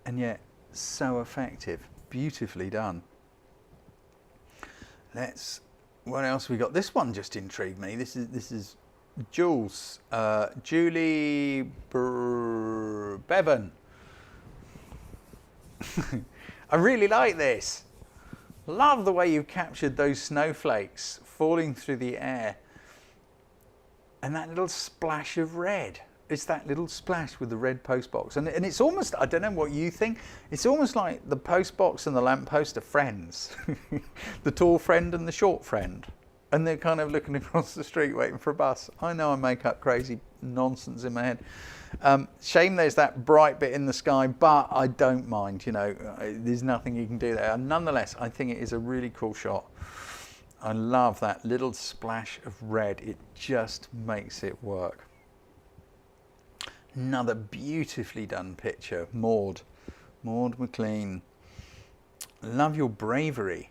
A: and yet so effective, beautifully done. What else we got? This one just intrigued me. This is Jules, Julie Bevan. I really like this. Love the way you've captured those snowflakes falling through the air. And that little splash of red. It's that little splash with the red postbox. And it's almost, I don't know what you think, it's almost like the postbox and the lamppost are friends. The tall friend and the short friend. And they're kind of looking across the street waiting for a bus. I know I make up crazy nonsense in my head. Shame there's that bright bit in the sky, but I don't mind, you know, there's nothing you can do there. And nonetheless, I think it is a really cool shot. I love that little splash of red. It just makes it work. Another beautifully done picture, Maud McLean. Love your bravery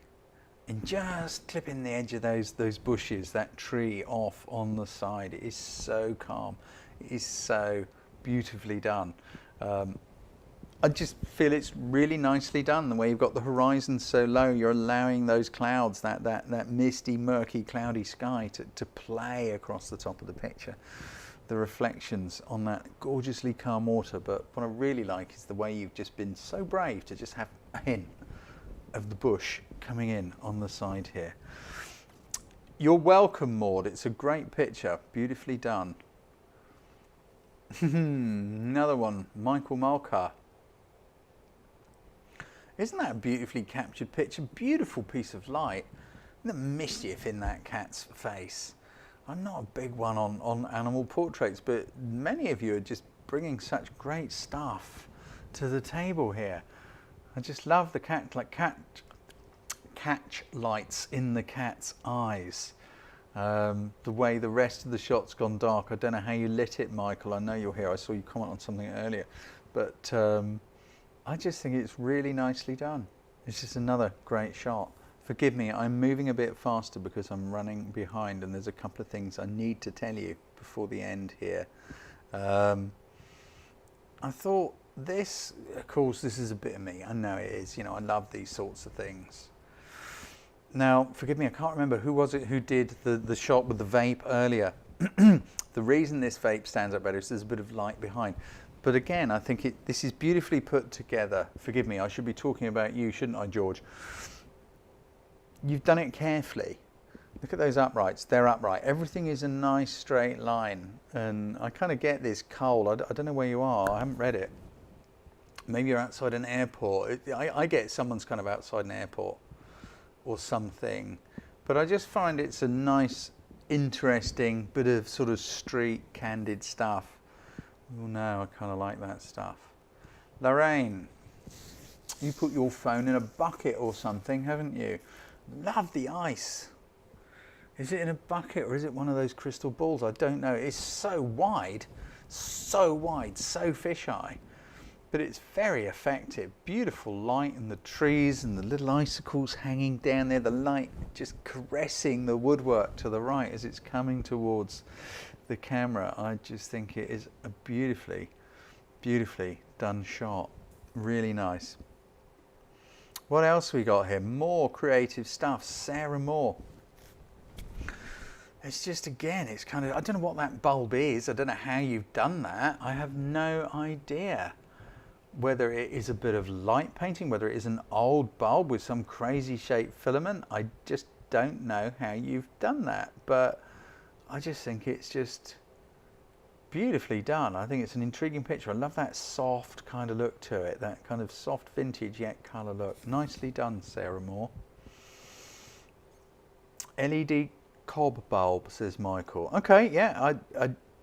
A: in just clipping the edge of those bushes, that tree off on the side. It is so calm. It is so beautifully done. I just feel it's really nicely done. The way you've got the horizon so low, you're allowing those clouds, that misty, murky, cloudy sky to play across the top of the picture. The reflections on that gorgeously calm water, but what I really like is the way you've just been so brave to just have a hint of the bush coming in on the side here. You're welcome, Maud. It's a great picture, beautifully done. Another one, Michael Malka. Isn't that a beautifully captured picture? Beautiful piece of light. The mischief in that cat's face. I'm not a big one on animal portraits, but many of you are just bringing such great stuff to the table here. I just love the catch lights in the cat's eyes. The way the rest of the shot's gone dark. I don't know how you lit it, Michael. I know you're here. I saw you comment on something earlier, but I just think it's really nicely done. It's just another great shot. Forgive me, I'm moving a bit faster because I'm running behind and there's a couple of things I need to tell you before the end here. I thought this, of course, this is a bit of me. I know it is, you know, I love these sorts of things. Now, forgive me, I can't remember who was it who did the shot with the vape earlier. The reason this vape stands out better is there's a bit of light behind. But again, I think this is beautifully put together. Forgive me, I should be talking about you, shouldn't I, George? You've done it carefully. Look at those uprights, they're upright. Everything is a nice straight line. And I kind of get this cold. I don't know where you are, I haven't read it. Maybe you're outside an airport. I get someone's kind of outside an airport or something. But I just find it's a nice, interesting bit of sort of street candid stuff. Oh no, I kind of like that stuff. Lorraine, you put your phone in a bucket or something, haven't you? Love the ice. Is it in a bucket or is it one of those crystal balls? I don't know. It's so wide, so fisheye. But it's very effective. Beautiful light in the trees and the little icicles hanging down there. The light just caressing the woodwork to the right as it's coming towards the camera. I just think it is a beautifully done shot. Really nice. What else we got here? More creative stuff. Sarah Moore. It's just, again, it's kind of, I don't know what that bulb is. I don't know how you've done that. I have no idea whether it is a bit of light painting, whether it is an old bulb with some crazy shaped filament. I just don't know how you've done that. But I just think it's just beautifully done. I think it's an intriguing picture. I love that soft kind of look to it, that kind of soft vintage yet colour look. Nicely done, Sarah Moore. LED cob bulb, says Michael. Okay, yeah,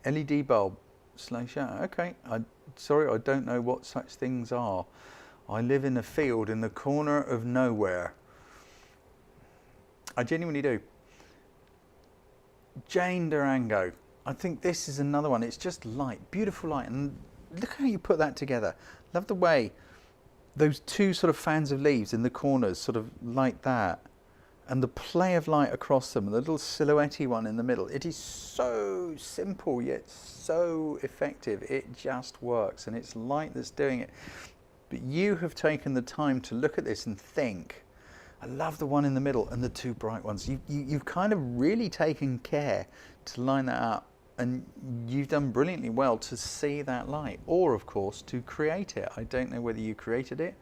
A: LED bulb, slow shutter. Okay, sorry, I don't know what such things are. I live in a field in the corner of nowhere. I genuinely do. Jane Durango. I think this is another one. It's just light, beautiful light. And look how you put that together. Love the way those two sort of fans of leaves in the corners, sort of like that. And the play of light across them, the little silhouette-y one in the middle. It is so simple, yet so effective. It just works, and it's light that's doing it. But you have taken the time to look at this and think. I love the one in the middle and the two bright ones. You've kind of really taken care to line that up, and you've done brilliantly well to see that light, or of course to create it. I don't know whether you created it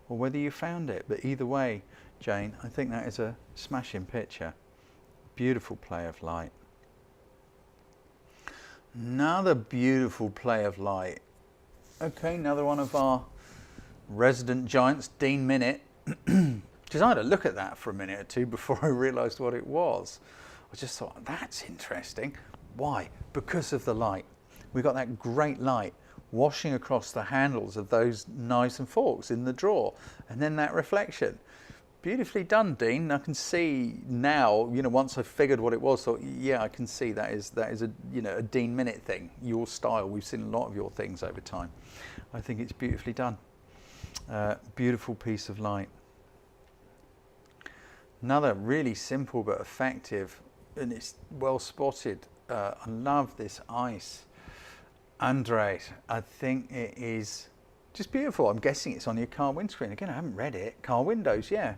A: or whether you found it, but either way, Jane, I think that is a smashing picture. Beautiful play of light. Another beautiful play of light. Okay, another one of our resident giants, Dean Minute. Because I had to look at that for a minute or two before I realised what it was. I just thought, that's interesting. Why? Because of the light. We got that great light washing across the handles of those knives and forks in the drawer, and then that reflection. Beautifully done, Dean. I can see now, you know, once I figured what it was, thought, yeah, I can see that is a, you know, a Dean Minute thing, your style. We've seen a lot of your things over time. I think it's beautifully done. Beautiful piece of light. Another really simple but effective, and it's well spotted. I love this ice. Andres, I think it is just beautiful. I'm guessing it's on your car windscreen. Again, I haven't read it. Car windows, yeah.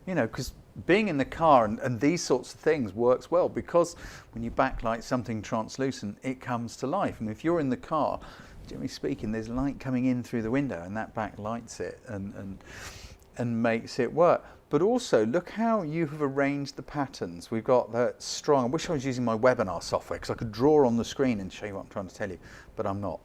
A: You know, because being in the car and these sorts of things works well, because when you backlight something translucent, it comes to life. And if you're in the car, generally speaking, there's light coming in through the window, and that backlights it and makes it work. But also, look how you have arranged the patterns. We've got that strong. I wish I was using my webinar software, because I could draw on the screen and show you what I'm trying to tell you, but I'm not.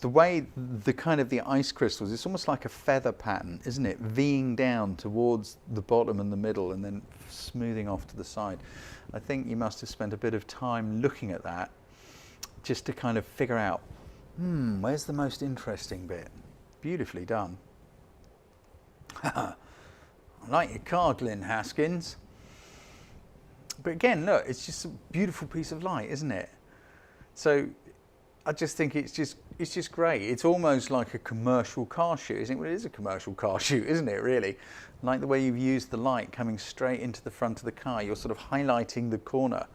A: The way the kind of the ice crystals, it's almost like a feather pattern, isn't it? V'ing down towards the bottom and the middle, and then smoothing off to the side. I think you must have spent a bit of time looking at that, just to kind of figure out, where's the most interesting bit? Beautifully done. I like your car, Glyn Haskins. But again, look, it's just a beautiful piece of light, isn't it? So I just think it's just great. It's almost like a commercial car shoot, isn't it? Well, it is a commercial car shoot, isn't it, really? Like the way you've used the light coming straight into the front of the car. You're sort of highlighting the corner,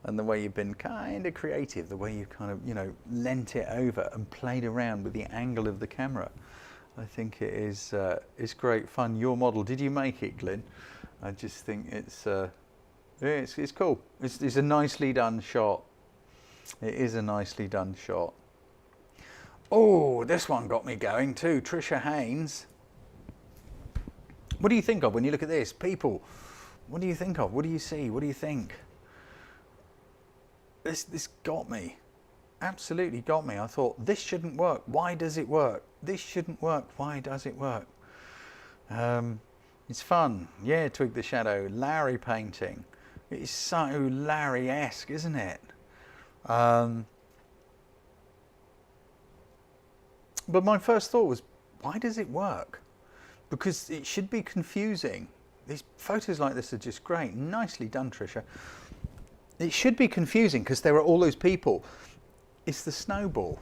A: and the way you've been kind of creative, the way you kind of, you know, lent it over and played around with the angle of the camera. I think it is it's great fun. Your model, did you make it, Glyn? I just think it's cool. It's a nicely done shot. It is a nicely done shot. Oh, this one got me going too. Trisha Haynes. What do you think of when you look at this? People, what do you think of? What do you see? What do you think? This got me. Absolutely got me. I thought, this shouldn't work. Why does it work? This shouldn't work. Why does it work? It's fun. Yeah, Twig the Shadow. Larry painting. It's so Larry-esque, isn't it? But my first thought was, why does it work? Because it should be confusing. These photos like this are just great. Nicely done, Trisha. It should be confusing because there are all those people. It's the snowball.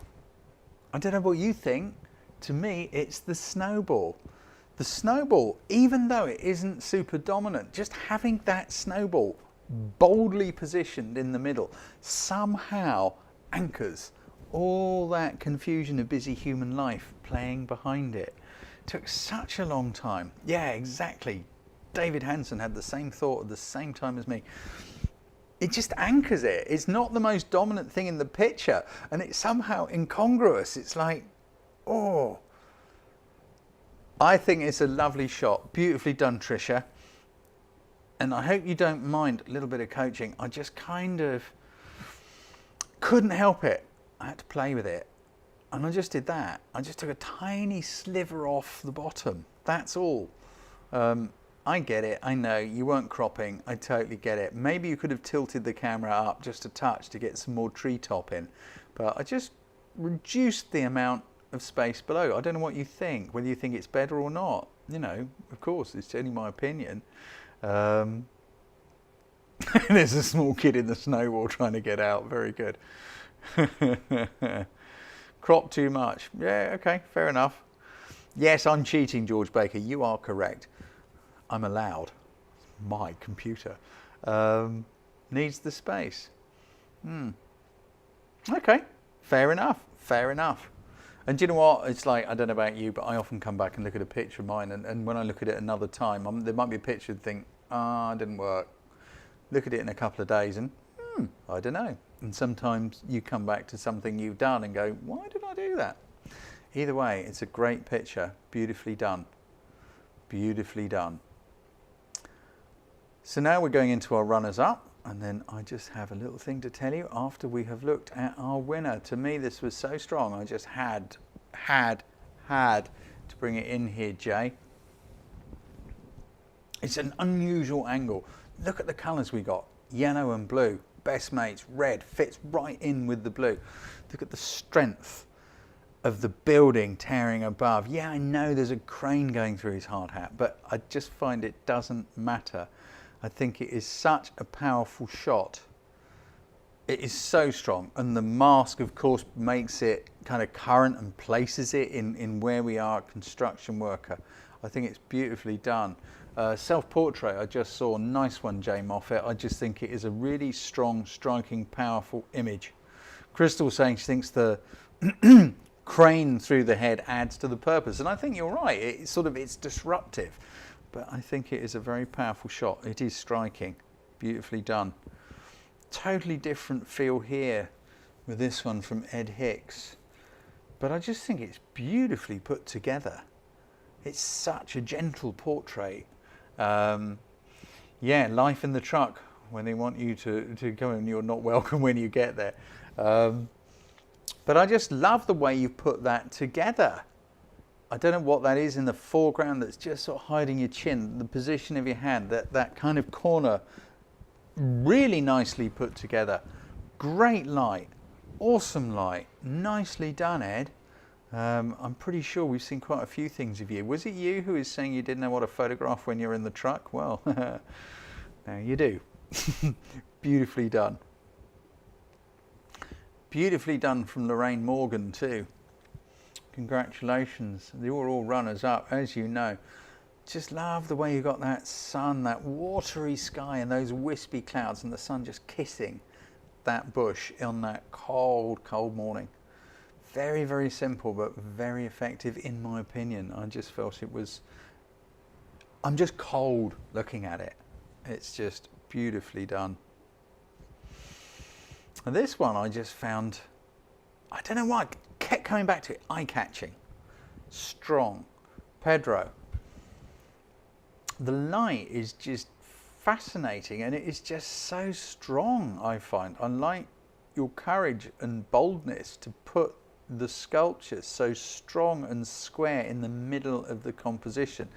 A: I don't know what you think. To me, it's the snowball. The snowball, even though it isn't super dominant, just having that snowball boldly positioned in the middle somehow anchors all that confusion of busy human life playing behind it. Took such a long time. Yeah, exactly. David Hansen had the same thought at the same time as me. It just anchors it. It's not the most dominant thing in the picture, and it's somehow incongruous. It's like, oh. I think it's a lovely shot. Beautifully done, Trisha. And I hope you don't mind a little bit of coaching. I just kind of couldn't help it. I had to play with it. And I just did that. I just took a tiny sliver off the bottom. That's all. I get it. I know you weren't cropping. I totally get it. Maybe you could have tilted the camera up just a touch to get some more treetop in, but I just reduced the amount of space below. I don't know what you think, whether you think it's better or not. You know, of course, it's only my opinion. There's a small kid in the snow wall trying to get out. Very good. Crop too much. Yeah, okay, fair enough. Yes, I'm cheating, George Baker. You are correct. I'm allowed. My computer needs the space. Okay, fair enough. Fair enough. And do you know what? It's like, I don't know about you, but I often come back and look at a picture of mine, and when I look at it another time, there might be a picture and think, it didn't work. Look at it in a couple of days and, I don't know. And sometimes you come back to something you've done and go, why did I do that? Either way, it's a great picture, beautifully done. Beautifully done. So now we're going into our runners up, and then I just have a little thing to tell you after we have looked at our winner. To me, this was so strong, I just had to bring it in here, Jay. It's an unusual angle. Look at the colours we got, yellow and blue, best mates, red, fits right in with the blue. Look at the strength of the building towering above. Yeah, I know there's a crane going through his hard hat, but I just find it doesn't matter. I think it is such a powerful shot. It is so strong, and the mask, of course, makes it kind of current and places it in where we are, construction worker. I think it's beautifully done. Self-portrait, I just saw, nice one, Jay Moffat. I just think it is a really strong, striking, powerful image. Crystal saying she thinks the crane through the head adds to the purpose, and I think you're right. It's disruptive, but I think it is a very powerful shot. It is striking, beautifully done. Totally different feel here with this one from Ed Hicks, but I just think it's beautifully put together. It's such a gentle portrait. Yeah, life in the truck when they want you to go and you're not welcome when you get there. But I just love the way you put that together. I don't know what that is in the foreground that's just sort of hiding your chin, the position of your hand, that kind of corner, really nicely put together. Great light, awesome light, nicely done, Ed. I'm pretty sure we've seen quite a few things of you. Was it you who is saying you didn't know what to photograph when you're in the truck? Well, now you do. Beautifully done. Beautifully done from Lorraine Morgan too. Congratulations. They were all runners up, as you know. Just love the way you got that sun, that watery sky and those wispy clouds and the sun just kissing that bush on that cold, cold morning. Very, very simple, but very effective in my opinion. I just felt it was, I'm just cold looking at it. It's just beautifully done. And this one I just found, I don't know why, I kept coming back to it, eye-catching, strong. Pedro. The light is just fascinating and it is just so strong, I find. I like your courage and boldness to put the sculpture so strong and square in the middle of the composition.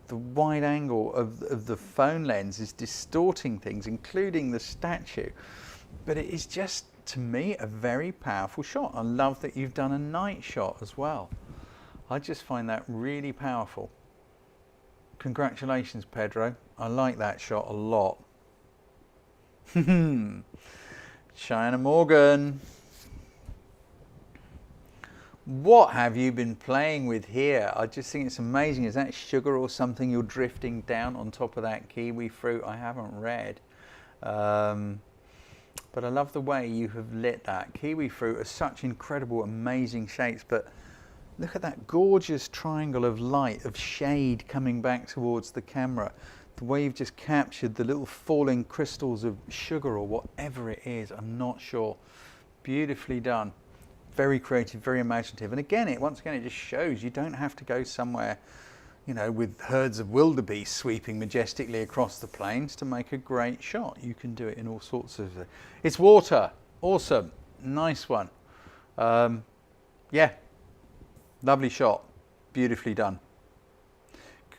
A: The wide angle of the phone lens is distorting things, including the statue. But it is just, to me, a very powerful shot. I love that you've done a night shot as well. I just find that really powerful. Congratulations, Pedro. I like that shot a lot. China Morgan. What have you been playing with here? I just think it's amazing. Is that sugar or something you're drifting down on top of that kiwi fruit? I haven't read. But I love the way you have lit that. Kiwi fruit are such incredible, amazing shapes, but look at that gorgeous triangle of light, of shade coming back towards the camera. The way you've just captured the little falling crystals of sugar or whatever it is, I'm not sure. Beautifully done. Very creative, very imaginative. And again, once again, it just shows you don't have to go somewhere, you know, with herds of wildebeest sweeping majestically across the plains to make a great shot. You can do it in all sorts of... It's water. Awesome. Nice one. Yeah. Lovely shot. Beautifully done.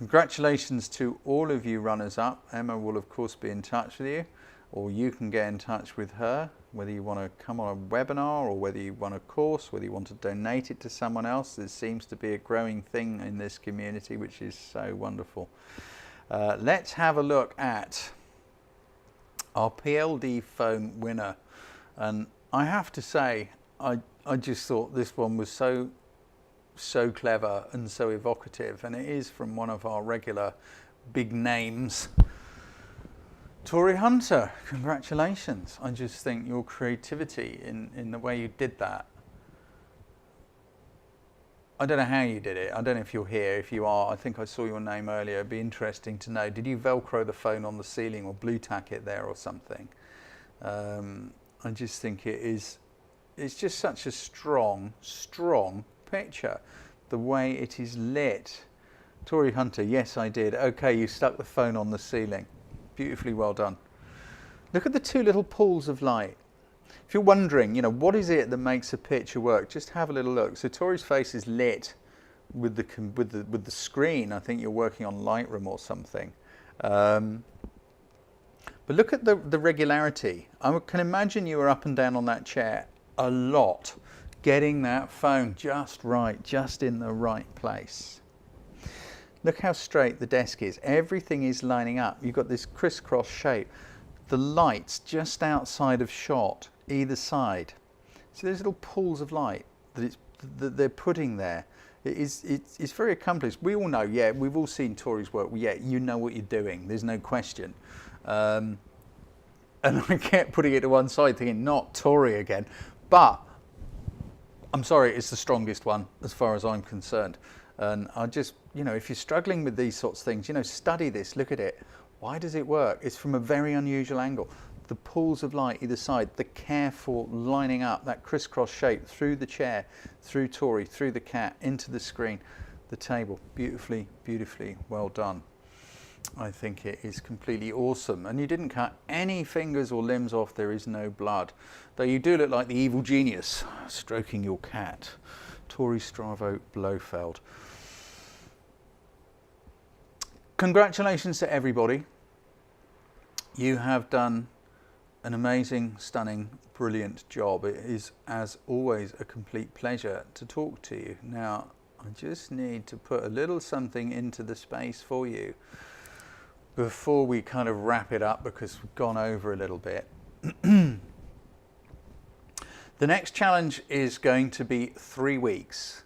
A: Congratulations to all of you runners up. Emma will of course be in touch with you, or you can get in touch with her, whether you want to come on a webinar or whether you want a course, whether you want to donate it to someone else. There seems to be a growing thing in this community, which is so wonderful. Let's have a look at our PLD phone winner. And I have to say, I just thought this one was so clever and so evocative, and it is from one of our regular big names. Tori Hunter, congratulations. I just think your creativity in the way you did that. I don't know how you did it. I don't know if you're here. If you are, I think I saw your name earlier. It'd be interesting to know. Did you Velcro the phone on the ceiling or blue tack it there or something? I just think it's just such a strong picture. The way it is lit. Tori Hunter, yes I did. Okay, you stuck the phone on the ceiling. Beautifully well done. Look at the two little pools of light. If you're wondering, you know, what is it that makes a picture work, just have a little look. So Tori's face is lit with the screen. I think you're working on Lightroom or something. But look at the regularity. I can imagine you were up and down on that chair a lot, getting that phone just right, just in the right place. Look how straight the desk is. Everything is lining up. You've got this crisscross shape. The lights just outside of shot, either side. So there's little pools of light that they're putting there. It's very accomplished. We all know, yeah, we've all seen Tori's work. Yeah, you know what you're doing. There's no question. And I kept putting it to one side thinking, not Tori again. But I'm sorry, it's the strongest one as far as I'm concerned. And I just, you know, if you're struggling with these sorts of things, you know, study this, look at it. Why does it work? It's from a very unusual angle. The pools of light either side, the careful lining up, that crisscross shape through the chair, through Tori, through the cat, into the screen, the table. Beautifully, beautifully well done. I think it is completely awesome. And you didn't cut any fingers or limbs off. There is no blood. Though you do look like the evil genius stroking your cat. Tori Stravo Blofeld. Congratulations to everybody. You have done an amazing, stunning, brilliant job. It is, as always, a complete pleasure to talk to you. Now, I just need to put a little something into the space for you before we kind of wrap it up, because we've gone over a little bit. The next challenge is going to be 3 weeks.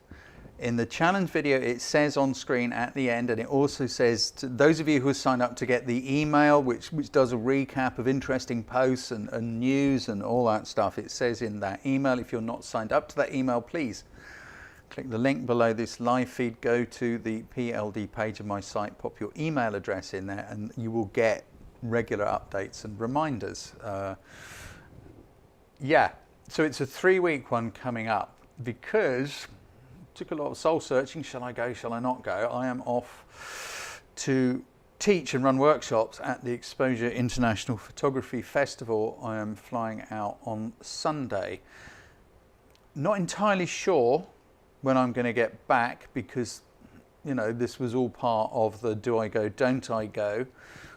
A: In the challenge video, it says on screen at the end, and it also says to those of you who have signed up to get the email, which does a recap of interesting posts and news and all that stuff. It says in that email. If you're not signed up to that email, please click the link below this live feed, go to the PLD page of my site, pop your email address in there, and you will get regular updates and reminders. Yeah, so it's a 3-week one coming up because took a lot of soul searching. Shall I go? Shall I not go? I am off to teach and run workshops at the Exposure International Photography Festival. I am flying out on Sunday. Not entirely sure when I'm going to get back because, you know, this was all part of the do I go, don't I go,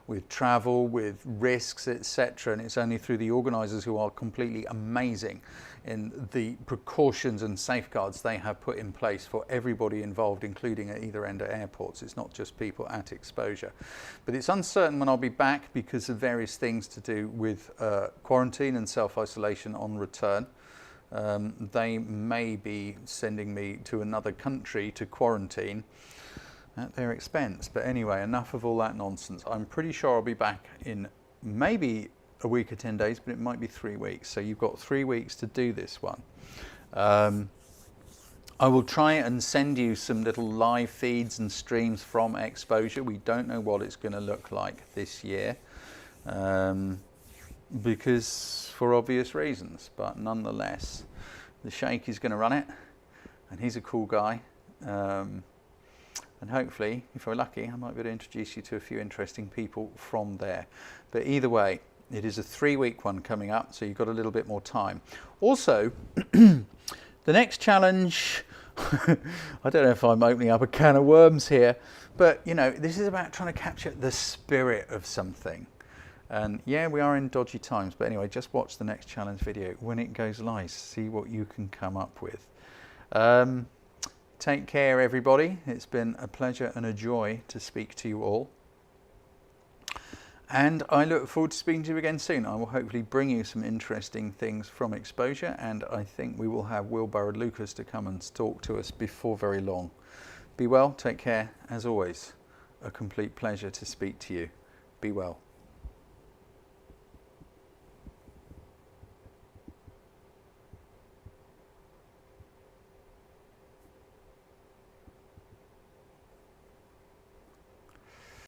A: with travel, with risks, etc. And it's only through the organisers, who are completely amazing in the precautions and safeguards they have put in place for everybody involved, including at either end of airports. It's not just people at Exposure. But it's uncertain when I'll be back because of various things to do with quarantine and self-isolation on return. They may be sending me to another country to quarantine at their expense. But anyway, enough of all that nonsense. I'm pretty sure I'll be back in maybe a week or 10 days, but it might be 3 weeks. So you've got 3 weeks to do this one. I will try and send you some little live feeds and streams from Exposure. We don't know what it's going to look like this year, because for obvious reasons, but nonetheless, the Sheikh is going to run it, and he's a cool guy. And hopefully, if we're lucky, I might be able to introduce you to a few interesting people from there. But either way, it is a 3-week one coming up, so you've got a little bit more time. Also, the next challenge, I don't know if I'm opening up a can of worms here, but you know, this is about trying to capture the spirit of something. And yeah, we are in dodgy times, but anyway, just watch the next challenge video when it goes live, see what you can come up with. Take care, everybody. It's been a pleasure and a joy to speak to you all. And I look forward to speaking to you again soon. I will hopefully bring you some interesting things from exposure, and I think we will have Wilbur and Lucas to come and talk to us before very long. Be well, take care. As always, a complete pleasure to speak to you. Be well.